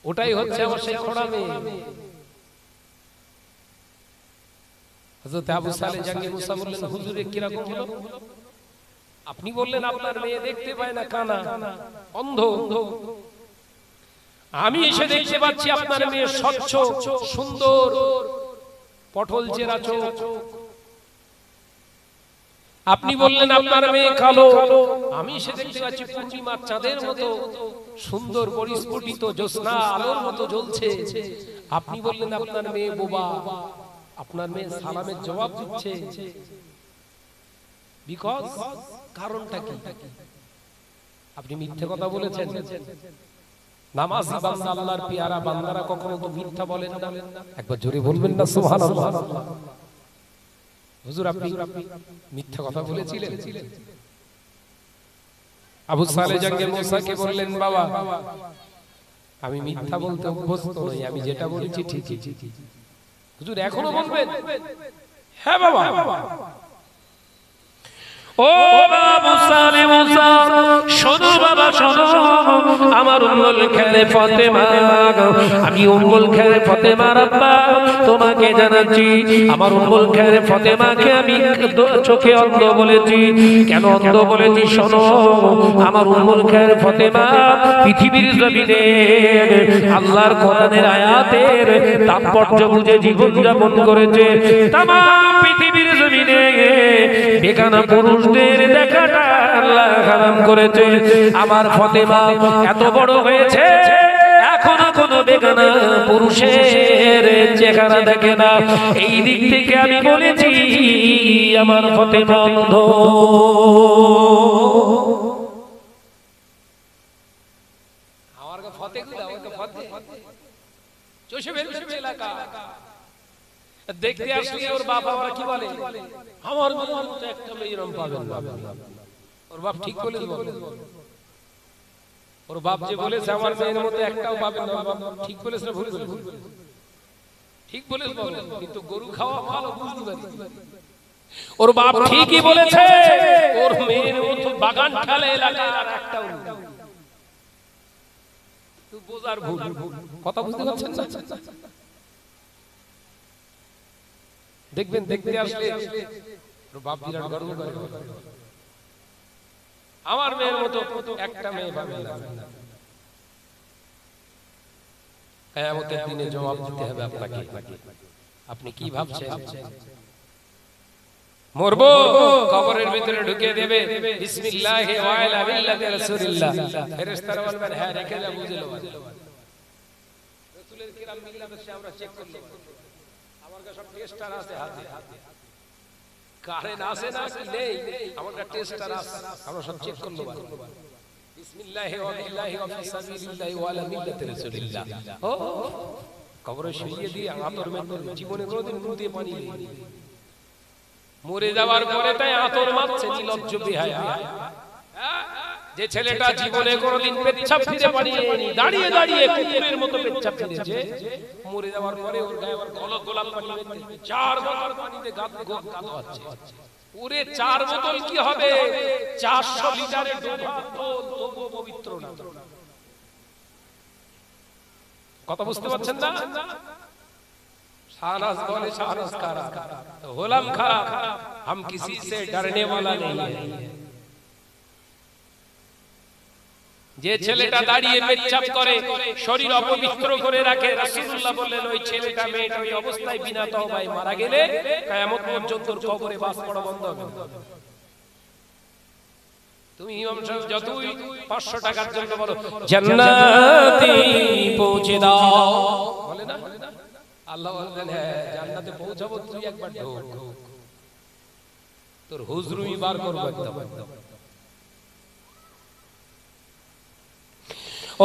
ওটাই হচ্ছে আমার সেই খোড়া মেয়ে। হযরত আবু সালেহ জঙ্গে মুসা বললেন, হুজুরে কিরকম হলো? আপনি বললেন আপনার মেয়ে দেখতে পায় না, কানা অন্ধ, আমি এসে দেখতে পাচ্ছি আপনার মেয়ে স্বচ্ছ সুন্দর পটল চেরা চোখ। আপনি বললেন আপনার মেয়ে কালো, আমি এসে দেখতে পাচ্ছি পূর্ণিমার চাঁদের মতো সুন্দর পরিস্ফুটিত জ্যোৎস্না আলোর মতো জ্বলছে। আপনি বললেন আপনার মেয়ে বোবা, আপনার মেয়ে সালামের জবাব দিচ্ছে। বিকজ কারণটা কি? আপনি মিথ্যে কথা বলেছেন। নামাজি বান্দা, আল্লাহর পিয়ারা বান্দারা কখনো তো মিথ্যা বলেন না। একবার জোরে বলবেন না সুবহানাল্লাহ। হুজুর, আপনি মিথ্যা কথা বলেছিলেন। আবু সালেহ জঙ্গে মুসাকে বললেন, বাবা, আমি মিথ্যা বলতে অভ্যস্ত নই, আমি যেটা বলেছি ঠিকই। হুজুর এখনো বলবেন? হ্যাঁ বাবা। ও আবু সালেহ মুসা, শোনো বাবা শোনো, আমার উম্মুল খায়র ফাতেমা, আমি উম্মুল খায়র ফাতেমার আব্বা তোমাকে জানাচ্ছি। আমার উম্মুল খায়র ফাতেমাকে আমি চোখে অন্ধ বলেছি। কেন অন্ধ বলেছি শোনো। আমার উম্মুল খায়র ফাতেমা পৃথিবীর জমিনে আল্লাহর কোরআনের আয়াতের তাৎপর্য বুঝে জীবন যাপন করেছে। তামাম পৃথিবীর জমিনে বেগানা পুরুষদের দেখাটা আল্লাহ হারাম করেছে। আমার ফাতেমা এত বড় হয়েছে, এখনো কোনো বেগানা পুরুষের চেহারা দেখে না। এই দিক থেকে আমি বলেছি আমার ফাতেমা অন্ধ। আমার ফাতেগুলা চষে ফেলছে এলাকা। দেখতে আসলে ওর বাবা কি বলে, আমার মেয়ের মতো একটা মেয়ে এরকম পাবেন না। ওর বাপ ঠিক বলে, ওর বাপ যে বলেছে আমার মেয়ের মতো একটাও পাবেন না, ঠিক বলেছে না ভুল বলেছে? ঠিক বলেছে, কিন্তু গরু খাওয়া ভালো বুঝতে পারি। ওর বাপ ঠিকই বলেছে, ওর মেয়ের মতো বাগান ঠালে এলাকা আর একটাও নেই। তো বোঝার ভুল, কথা বুঝতে পারছেন না? দেখবেন দেখতে আসলে বাপ বিরাট গর্ব করে, আমার মেয়ের মতো একটা মেয়ে পাবে না। কিয়ামতের দিনে জবাব দিতে হবে আপনাকে। আপনি কি ভাবছেন? মরবো, কবরের ভিতরে ঢুকে দেবে বিসমিল্লাহি ওয়া আলা মিল্লাতি রাসূলিল্লাহ, ফেরেশতারা বলবেন হ্যাঁ রেখে যা, বুঝে লো। রাসূলের কিরাম মিল্লাতে আমরা চেক করলে আমার কাছে সব টেস্টার আছে হাতে, কারেন্ট আছে না কি নেই, আমার কাছে টেস্টার আছে, আমরা সব চেক করলো। বিসমিল্লাহি ওয়া বিল্লাহি ওয়া ফি সাবিলিল্লাহি ওয়া আলা মিল্লাতি রাসূলিল্লাহ। ও কবরে শুইয়ে দিয়ে আতর মেখে জীবনে কোনোদিন মুখ দিয়ে পানি নেই, মরে যাওয়ার পরে তাই আতর মারছে নির্লজ্জ বেহায়া। যে ছেলেটা জীবনে কোনোদিন পেচ্ছাপ ফিরে পানিনি, দাঁড়িয়ে দাঁড়িয়ে কুকুরের মতো পেচ্ছাপ ফিরেছে, মরে যাওয়ার পরে ওর গায়ে আবার গলক গোলাপ পানি মেখে 4 বোতল পানিতে গাদোয়াচ্ছে। ওরে 4 বোতল কি হবে, 400 লিটারের তবুও পবিত্র না। কথা বুঝতে পারছেন না? শাহনাজ बोले शाहनाज कारा गुलाम खा, हम किसी से डरने वाला नहीं है। যে ছেলেটা দাঁড়িয়ে পেচ্ছাপ করে, শরীর অপবিত্র করে রাখে, রাসূলুল্লাহ বললেন ওই ছেলেটা মেয়েটা ওই অবস্থায় বিনা তওবায় মারা গেলে কিয়ামত পর্যন্ত কবরে বাস পড়া বন্ধ হবে। তুমি ইমাম সাহেব যতই 500 টাকার জন্য বলো জান্নাতে পৌঁছে দাও, বলে না? আল্লাহ বলেন হ্যাঁ জান্নাতে পৌঁছাবো, তুই একবার ঢোক, তোর হুজরুই বার করব একদম।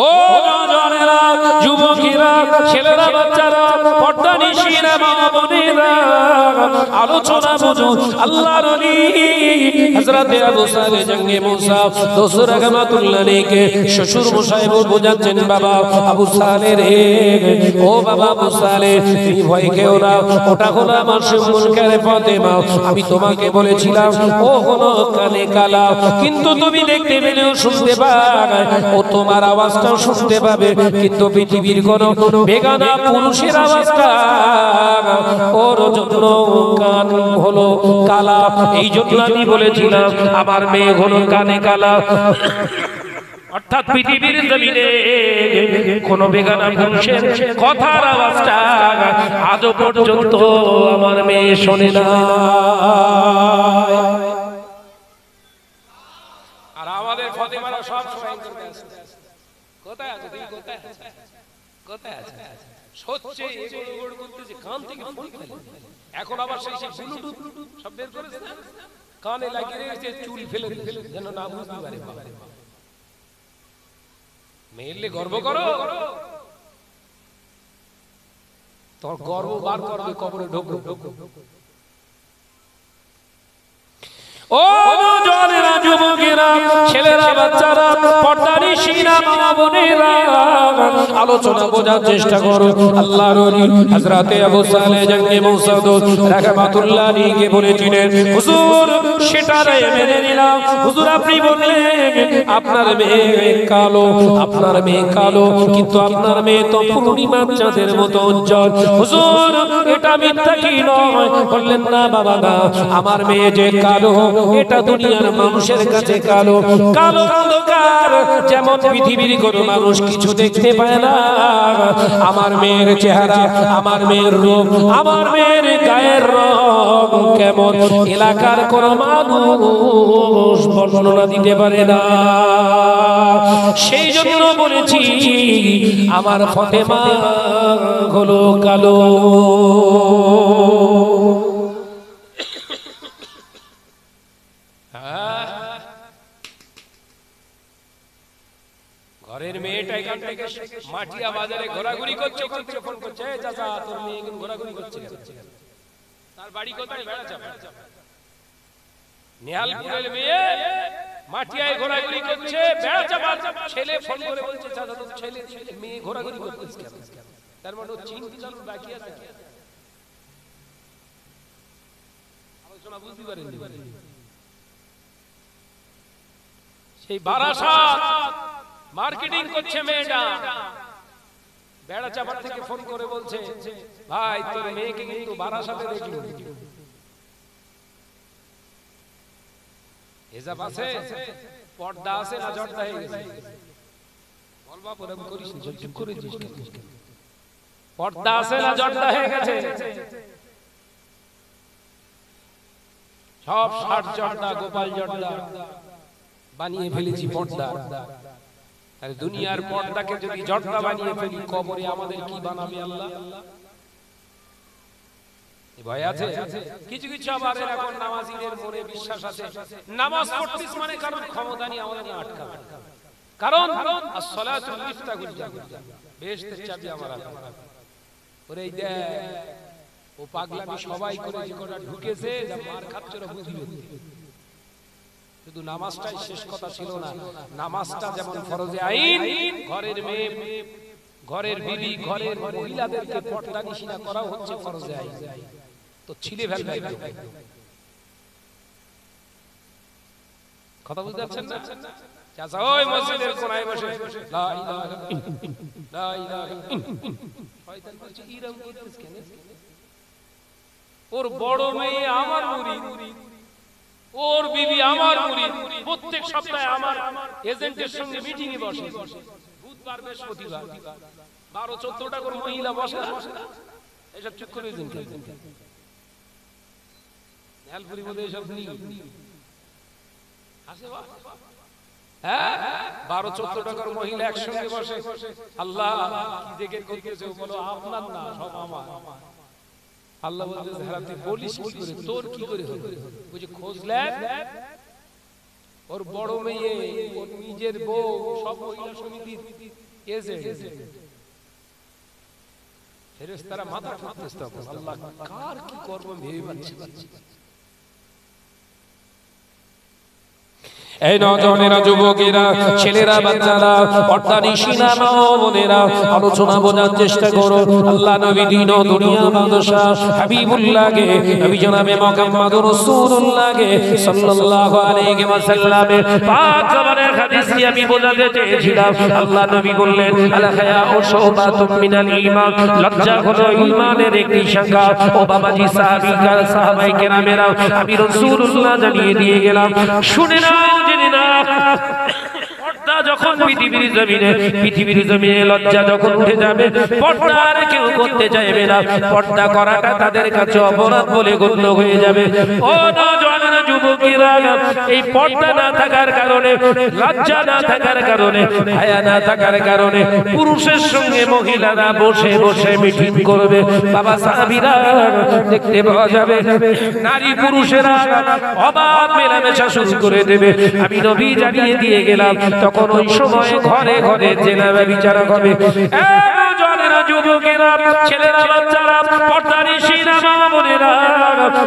ও নওজওয়ানেরা, যুবকেরা, ছেলেরা, বাচ্চারা, পর্দানিশীরা, মা বোনেরা, আলোচনা বুঝুন। আল্লাহর ওলি হযরত আবু সালেহ জঙ্গে মুসা দোসর রহমাতুল্লাহ আলাইহি শ্বশুর মশাই বোঝাচ্ছেন, বাবা আবু সালেহ রে, ও বাবা আবু সালেহ, তুমি ভয় খেও না, ওটা হলো আমার মুনকারে ফাতেমা। আমি তোমাকে বলেছিলাম ও হলো কানে কালা, কিন্তু তুমি দেখতে পেলেও শুনতে পাবে, ও তোমার আওয়াজটাও শুনতে পাবে, কিন্তু পৃথিবীর কোন বেগানা পুরুষের আওয়াজটা ওর জন্য কান হলো কালা। এই জন্য আমি বলেছিলাম আমার মেয়ে হলো কানে কালা। অর্থাৎ পৃথিবীর জমিনে কোন বেগানা পুরুষের কথার আওয়াজটা আজও পর্যন্ত আমার মেয়ে শোনে না। আর আমাদের ফাতেমারা সব সময় কোথায় আছে, তুমি কোথায় আছে, কোথায় আছে, সচ্ছে এগুলো গোড় করতেছে, কান থেকে ফোন ফেলে। এখন আবার সেই ব্লুটুথ সব বের করেছে না, কানে লাগিয়ে রেখেছে, চুল ফেলে যেন না বুঝতে পারে। মেয়েলে গর্ব করো, তোর গর্ব বার করবে কবরে ঢোকো। ও নওজওয়ানেরা, যুবকেরা, ছেলেরা, বাচ্চারা, পর্দানিশীরা, মা বোনেরা, আলোচনা বোঝার চেষ্টা করো। আল্লাহর ওলি হযরত আবু সালেহ জঙ্গে মুসা রাহমাতুল্লাহ আলাইহি বলেছিলেন, হুজুর সেটা মেনে নিলাম, হুজুর আপনি বললেন আপনার মেয়ে কালো, আপনার মেয়ে কালো, কিন্তু আপনার মেয়ে তো পূর্ণিমার চাঁদের মতো উজ্জ্বল, হুজুর এটা মিথ্যা কি নয়? বললেন না বাবা না, আমার মেয়ে যে কালো এটা দুনিয়ার মানুষের কাছে কালো, কালো অন্ধকার, যেমন পৃথিবীর কোনো মানুষ কিছু দেখতে পায় না। আমার মেয়ের চেহারা, আমার মেয়ের রূপ, আমার মেয়ের গায়ের রং কেমন এলাকার কোন মানুষ বর্ণনা দিতে পারে না। সেই জন্য বলেছি আমার ফাতেমা হলো কালো। ঘরের মেয়েটা এখান থেকে মাটিয়া বাজারে ঘোরাঘুরি করছে, ওখান থেকে ফোন করছে, চাচা তোর মেয়ে এখন ঘোরাঘুরি করছে, তার বাড়ি কোথায়? বেড়াচাপা। নেহালপুরের মেয়ে মাটিয়ায় ঘোরাঘুরি করছে, বেড়াচাপা। ছেলে ফোন করে বলছে, চাচা তোর ছেলে মেয়ে ঘোরাঘুরি করতেছে কেন? তার মানে ও চিনতে চালু বাকি আছে, আলোচনা বুঝতে পারেন। সেই বারাসাত মার্কেটিং করছে মেয়েটা, বেড়া চাপার থেকে ফোন করে বলছে, ভাই তোর মেয়েকে কিন্তু বারাসাতে দেখলো, হিজাব আছে, পর্দা আছে না জর্দা হয়ে গেছে? বলবা পরম করিস না, চুপ করে দিস কেন? পর্দা আছে না জর্দা হয়ে গেছে? সব ষাট জর্দা, গোপাল জর্দা বানিয়ে ফেলেছি পর্দা। আর দুনিয়ার পর্দাকে যদি জর্দা বানিয়ে ফেলি, কবরে আমাদের কি বানাবে আল্লাহ? ভয় আছে। কিছু কিছু আবার এখন নামাজীদের মনে বিশ্বাস আছে, নামাজ পড়তিস মানে কারণ ক্ষমতা নিয়ে আমাদের আটকাবে, কারণ আসসালাতু মিফতাহুল জান্নাহ, বেহেশতের চাবি আমার হাতে। ওরে এই দেখ, ও পাগলামি সবাই করে যে কটা ঢুকেছে, যা মার খাচ্ছে ওরা বুঝবে। শুধু নামাজটাই শেষ কথা ছিল না, নামাজটা যেমন ফরজে আইন, ঘরের মেয়ে, ঘরের বিবি, ঘরের মহিলাদেরকে পর্দা নিশিনা করা হচ্ছে ফরজে আইন। তো ছিলে ফেলবে, কথা বুঝতে পারছেন না? চাচা ওই মসজিদের কোনায় বসে লা ইলাহা লা ইলাহা শয়তান বলছে ইরাম করতেছ কেন? ওর বড় মেয়ে আমার মুরিদ, ওর বিবি আমার মুরিদ, প্রত্যেক সপ্তাহে আমার এজেন্টের সঙ্গে মিটিং এ বসে, বুধবার বৃহস্পতিবার 12-14টা করে মহিলা বসে, এসব চুপ করে দিন। হেলপুরি বলে এসব নেই, আসে বা হ্যাঁ 12-14টা করে মহিলা একসঙ্গে বসে, আল্লাহ কি দেখে করতেছে? বলো আপনার না, সব আমার। আল্লাহ বলতে হারাতে বলিস কি করে, তোর কি করে হবে? বুঝে খোঁজলেন, ওর বড় মেয়ে, ওর নিজের বউ, সব মহিলা সমিতির এজেন্ট। ফেরেশতারা মাথা ঠুকতেছে, আল্লাহ কার কি করব ভেবে পাচ্ছি। এই নজনেরা, যুবকেরা, ছেলেরা, বাচ্চারা, পর্দা নিশিনা বোনেরা, আলোচনা বোঝার চেষ্টা করো। আল্লাহ নবী দিন ও দুনিয়া বাদশাহ হাবিবুল্লাহকে, নবী জনাবে মুহাম্মদুর রাসূলুল্লাহকে সাল্লাল্লাহু আলাইহি ওয়াসাল্লামের পাক জবানের হাদিস দিয়ে আমি বোঝাতে চেয়েছিলাম। আল্লাহ নবী বললেন, আল হায়াউ শুবাতুম মিনাল ঈমান, লজ্জা হলো ঈমানের একটি শাখা। ও বাবাজি, সাহাবায়ে কেরামেরা, আমি রাসূলুল্লাহ জানিয়ে দিয়ে গেলাম, শুনে নাও, জেনে নাও, পর্দা যখন পৃথিবীর জমিনে লজ্জা যখন উঠে যাবে, পর্দা আর কেউ করতে চাইবে না, পর্দা করাটা তাদের কাছে অপরাধ বলে গণ্য হয়ে যাবে। ও নওজোয়ানেরা, যুবকেরা, এই পর্দা না থাকার কারণে, লজ্জা না থাকার কারণে, হায়া না থাকার কারণে পুরুষের সঙ্গে মহিলারা বসে বসে মিটিং করবে। বাবা সাহাবীরা, দেখতে পাওয়া যাবে নারী পুরুষেরা অবাধ মেলামেশা শুরু করে দেবে। আমি নবী জানিয়ে দিয়ে গেলাম, তখন ওই সময় ঘরে ঘরে জেনা ব্যভিচার হবে। যুবকেরা, ছেলেরা, বাচ্চারা, পর্দা নিশিনা মা বোনেরা,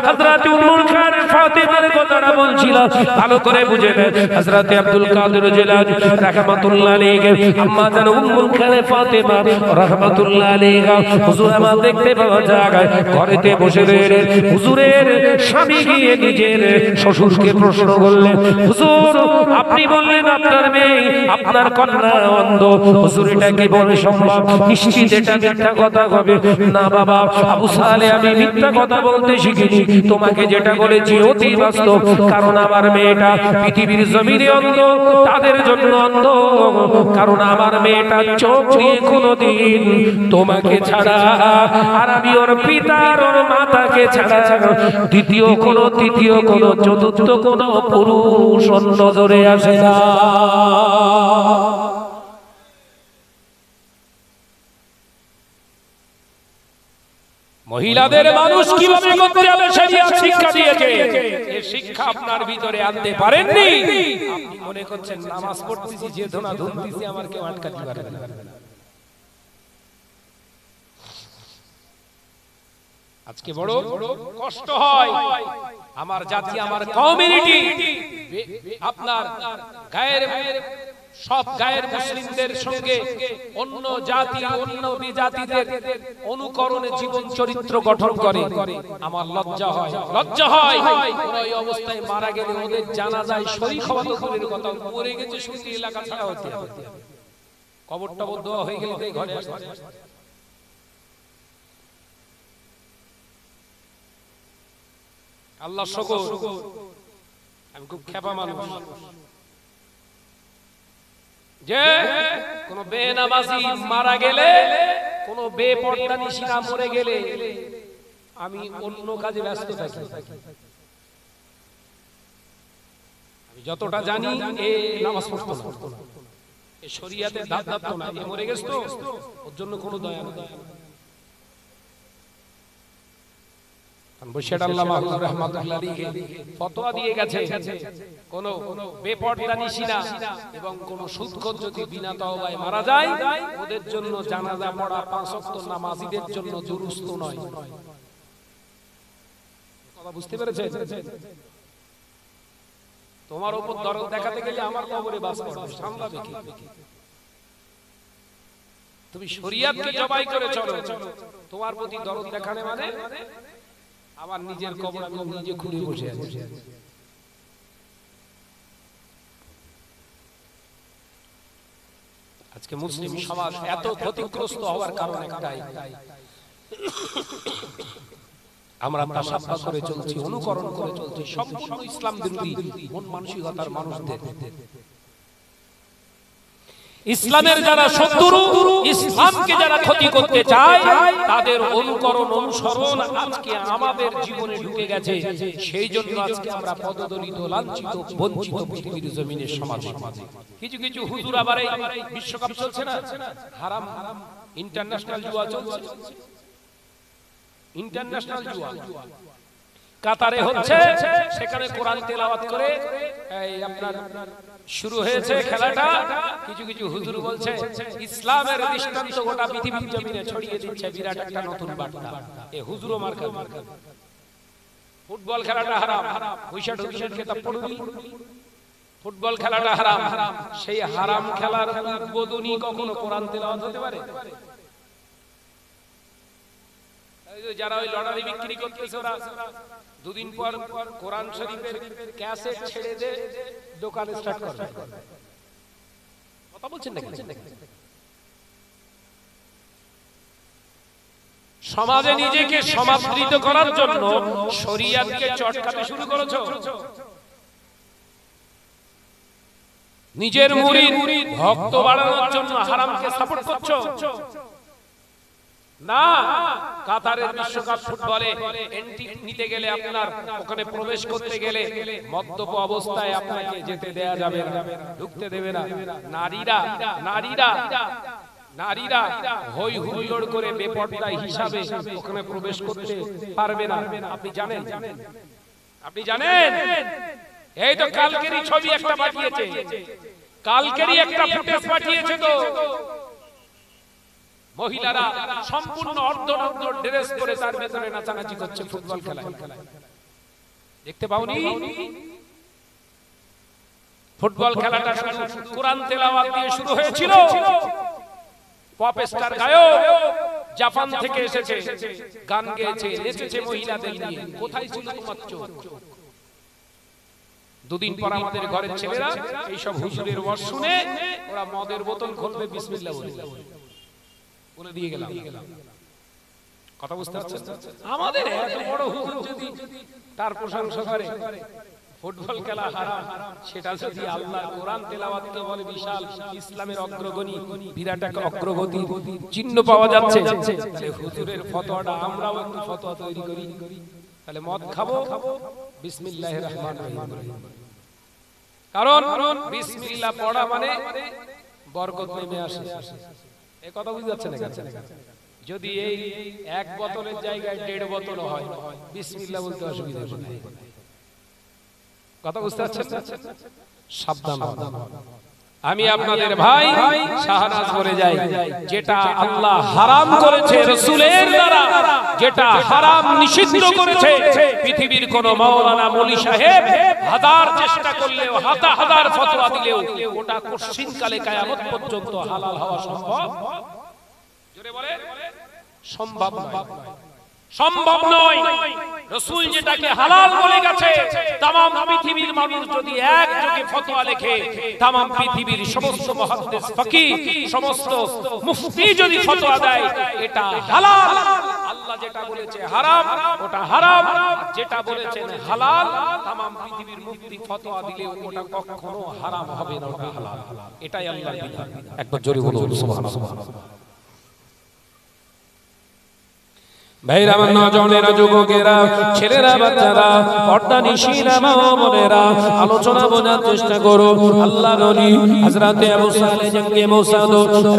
হযরত উম্মুল খান ফাতেমার কথাটা বলছিলাম, ভালো করে বুঝে নেন। হযরত আব্দুল কাদের জিলানী রাহমাতুল্লাহ আলাইহি, আম্মা জান উম্মুল খান ফাতেমা রাহমাতুল্লাহ আলাইহা, হুজুর আমার দেখতে পাওয়া যায় ঘরেতে বসে রয়েছেন। হুজুরের স্বামী গিয়ে নিজের শ্বশুরকে প্রশ্ন করলেন, হুজুর আপনি বললেন আপনার মেয়ে, আপনার কন্যা অন্ধ, হুজুর এটা কি বলে সম্ভব? নিশ্চিত এটা মিথ্যা কথা হবে। না বাবা আবু সালেহ, আমি মিথ্যা কথা বলতে শিখিনি, তোমাকে যেটা বলেছি অতি বাস্তব। কারণ আমার মেয়েটা পৃথিবীর জমিনে অন্ধ, তাদের জন্য অন্ধ, কারণ আমার মেয়েটা চোখ নিয়ে কোনোদিন তোমাকে ছাড়া, আর আমি ওর পিতার, ওর মাতাকে ছাড়া দ্বিতীয় কোনো, তৃতীয় কোনো, চতুর্থ কোনো পুরুষ নজরে আসে না। মহিলাদের মানুষ কিভাবে করতে হবে শরীয়ত শিক্ষা দিয়েছে, এই শিক্ষা আপনার ভিতরে আনতে পারেননি। আপনি মনে করছেন নামাজ পড়তেছি, যে ধোনা ধুনতেছি, আমার কেউ আটকাতে পারবে না। আজকে বড় কষ্ট হয়, আমার জাতি, আমার কমিউনিটি, আপনার গায়ের সব গায়ের মুসলিমদের সঙ্গে অন্য জাতি, অন্য বিজাতিদের অনুকরণে জীবন চরিত্র গঠন করে। আমার লজ্জা হয়, লজ্জা হয়। ওরা এই অবস্থায় মারা গেলে ওদের জানাজায় শরীক হওয়া তো দূরের কথা, মরে গেছে শুনতে এলাকা ছাড়া হতে হবে। কবরটা দোয়া হয়ে গেলে ঘরে আসতে আল্লাহ শুকর, আমি খুব খেপা মানুষ যে কোন বেনামাজি মারা গেলে, কোন বেপরদা নিশিনা মরে গেলে আমি অন্য কাজে ব্যস্ত থাকি। আমি যতটা জানি এ নামাজ পড়তো না, এ শরীয়তের ধাপ ধাপ না, এ মরে গেছে তো ওর জন্য কোনো দয়া নেই। বশির আল্লাহ মাহমুদ রাহমাতুল্লাহ আলাইহি ফতোয়া দিয়ে গেছে, কোন বেপরদা নিশিনা এবং কোন সুদখোর যদি বিনা তওবায় মারা যায়, ওদের জন্য জানাজা পড়া 5 ওয়াক্ত নামাজীদের জন্য দুরুস্ত নয়। কথা বুঝতে পেরেছেন? তোমার উপর দরদ দেখাতে গেলে আমার কবরে বাস করবে, সামলাবে কি? তুমি শরীয়তকে জবাই করে চলো, তোমার প্রতি দরদ দেখানো মানে আমার নিজের কবর আমি নিজে খুলে বসে আছি। আজকে মুসলিম সমাজ এত ক্ষতিগ্রস্ত হওয়ার কারণ একটাই, আমরা তাসাব্বা করে চলছি, অনুকরণ করে চলছি সম্পূর্ণ ইসলাম বিরোধী মন মানসিকতার মানুষদের। ইসলামের যারা শত্রু, ইসলামকে যারা ক্ষতি করতে চায়, তাদের অনুকরণ অনুসরণ আজকে আমাদের জীবনে ঢুকে গেছে। সেই জন্য আজকে আমরা পদদলিত, লাঞ্ছিত, বঞ্চিত পৃথিবীর জমিনের সমাজে। কিছু কিছু হুজুর আবার এই বিশ্বকাপ চলছে না, হারাম ইন্টারন্যাশনাল জুয়া চলছে, ইন্টারন্যাশনাল জুয়া কাতারে হচ্ছে, সেখানে কোরআন তেলাওয়াত করে এই আপনার শুরু হয়েছে খেলাটা। কিছু কিছু হুজুর বলছে ইসলামের দৃষ্টান্ত গোটা পৃথিবীর জমিনে ছড়িয়ে দিচ্ছে, বিরাট একটা নতুন বার্তা। এই হুজুরও মার খাবে। ফুটবল খেলাটা হারাম, হুইশাট হুজুরের কিতাব পড়ুন, ফুটবল খেলাটা হারাম। সেই হারাম খেলার উদ্বোধনী কখনো কোরআন তেলাওয়াত হতে পারে? যারা ওই লটারি বিক্রি করতেছে, ওরা দুদিন পর কোরআন শরীফের ক্যাসেট ছেড়ে দিয়ে দোকান স্টার্ট করবে। কথা বলছেন নাকি? সমাজে নিজেকে সমাদৃত করার জন্য শরীয়তকে চটকাতে শুরু করেছো, নিজের মুরিদ ভক্ত বাড়ানোর জন্য হারামকে সাপোর্ট করছো। না, কাতারের বিশ্বকাপ ফুটবলে এন্ট্রি নিতে গেলে, আপনার ওখানে প্রবেশ করতে গেলে মদ্যপ অবস্থায় আপনাকে যেতে দেয়া যাবে না, ঢুকতে দেবে না। নারীরা হই হুল্লোড় করে বেপরদা হিসাবে ওখানে প্রবেশ করতে পারবে না। আপনি জানেন? আপনি জানেন? এই তো কালকেরই ছবি একটা পাঠিয়েছে, কালকেরই একটা ফুটেজ পাঠিয়েছে। তো মহিলারা সম্পূর্ণ অর্ধনগ্ন ড্রেস পরে তার ভেতরে নাচানাচি করছে ফুটবল খেলায়, দেখতে পাওনি? ফুটবল খেলাটা কোরআন তেলাওয়াত দিয়ে শুরু হয়েছিল। পপ স্টার গায়ক জাপান থেকে এসেছে, গান গেয়েছে, নেচেছে মহিলাদের নিয়ে। কোথায় ছিল তোমার চোখ? দুদিন পর আমাদের ঘরের ছেলেরা এইসব হুজুরের ওয়াজ শুনে ওরা মদের বোতল খুলবে, বিসমিল্লাহ বলে দিয়ে গেলাম। কথা বুঝতে পারছেন? আমাদের এত বড় হুজুর যদি তার প্রশংসা করে, ফুটবল খেলা হারাম, সেটা যদি আল্লাহ কোরআন তেলাওয়াতকে বলে বিশাল ইসলামের অগ্রগণী, বিরাট একটা অগ্রগতি চিহ্ন পাওয়া যাচ্ছে, তাহলে হুজুরের ফতোয়াটা আমরাও একটু ফতোয়া তৈরি করি। তাহলে মদ খাবো, বিসমিল্লাহির রহমানির রহিম, কারণ বিসমিল্লাহ পড়া মানে বরকত নেমে আসে। এই কথা বুঝতে যাচ্ছে না? যদি এই এক বোতলের জায়গায় 1.5 বোতল হয়, বিসমিল্লাহ বলতে অসুবিধা নেই। কথা বুঝতে পারছেন? সাবধান হন। আমি আপনাদের ভাই শাহনাজ বলে যাই, যেটা আল্লাহ হারাম করেছে রাসূলের দ্বারা, যেটা হারাম নিষিদ্ধ করেছে, পৃথিবীর কোন মাওলানা মলি সাহেব হাজার চেষ্টা করলেও, হাজার ফতোয়া দিলেও ওটা কোশ্চিনকালে কিয়ামত পর্যন্ত হালাল হওয়া সম্ভব, জোরে বলে, সম্ভব নয়। সম্ভব নয়। রাসূল যেটাকে হালাল বলে গেছে, तमाम পৃথিবীর মানুষ যদি একযোগে ফতোয়া লেখে, तमाम পৃথিবীর সমস্ত মুহাদ্দিস ফকিহ, সমস্ত মুফতি যদি ফতোয়া দেয় এটা হালাল, আল্লাহ যেটা বলেছে হারাম ওটা হারাম, যেটা বলেছেন হালাল तमाम পৃথিবীর মুফতি ফতোয়া দিলে ওটা কখনো হারাম হবে না, ওটা হালাল। এটাই আল্লাহর বিধান। একবার জোরে বলুন সুবহানাল্লাহ। ভাইরা, আমার নওজওয়ানেরা, যুবকেরা, ছেলেরা, বাচ্চারা, পর্দানিশীরা, মা ও বোনেরা, আলোচনা বোঝার চেষ্টা করো। আল্লাহর ওলি হযরতে আবু সালেহ জঙ্গে মৌসাদ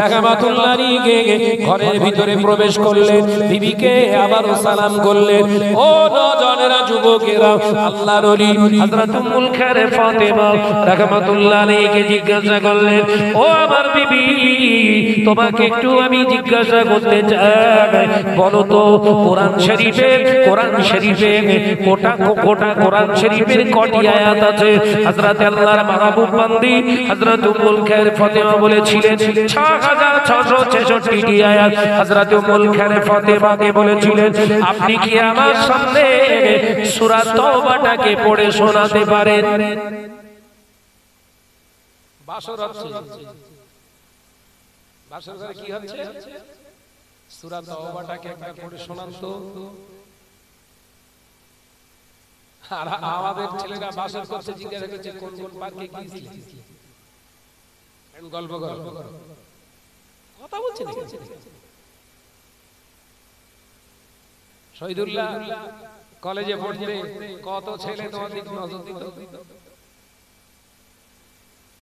রাহমাতুল্লাহ আলাইহি ঘরের ভিতরে প্রবেশ করলেন, বিবিকে আবারো সালাম করলেন। ও নওজওয়ানেরা, যুবকেরা, আল্লাহর ওলি হযরত উম্মুল খায়র ফাতেমা রাহমাতুল্লাহ আলাইহি জিজ্ঞাসা করলেন, ও আমার বিবি, তোমাকে একটু আমি জিজ্ঞাসা করতে চাই, বলো তো কোরআন শরীফে কোটা কোরআন শরীফের কটি আয়াত আছে? হযরত আল্লাহর মাহবুব বান্দি হযরত উম্মুল খায়র ফাতেমা বলেছিলেন 6666টি আয়াত। হযরত উম্মুল খায়র ফাতেমাকে বলেছিলেন, আপনি কি আমার সামনে সূরা তওবাটাকে পড়ে শোনাতে পারেন? বাসর হচ্ছে, বাসর করে কি হচ্ছে? সূরা তওবাটাকে একবার পড়ে শোনান তো। আর আমাদের ছেলেরা বাসর করছে, জিজ্ঞাসা করছে কোন কোন পার্কে গিয়েছিলেন, গল্প করো, কথা বলছে নাকি? শহীদুল্লাহ কলেজে পড়তে কত ছেলে তোমার দিকে নজর দিত,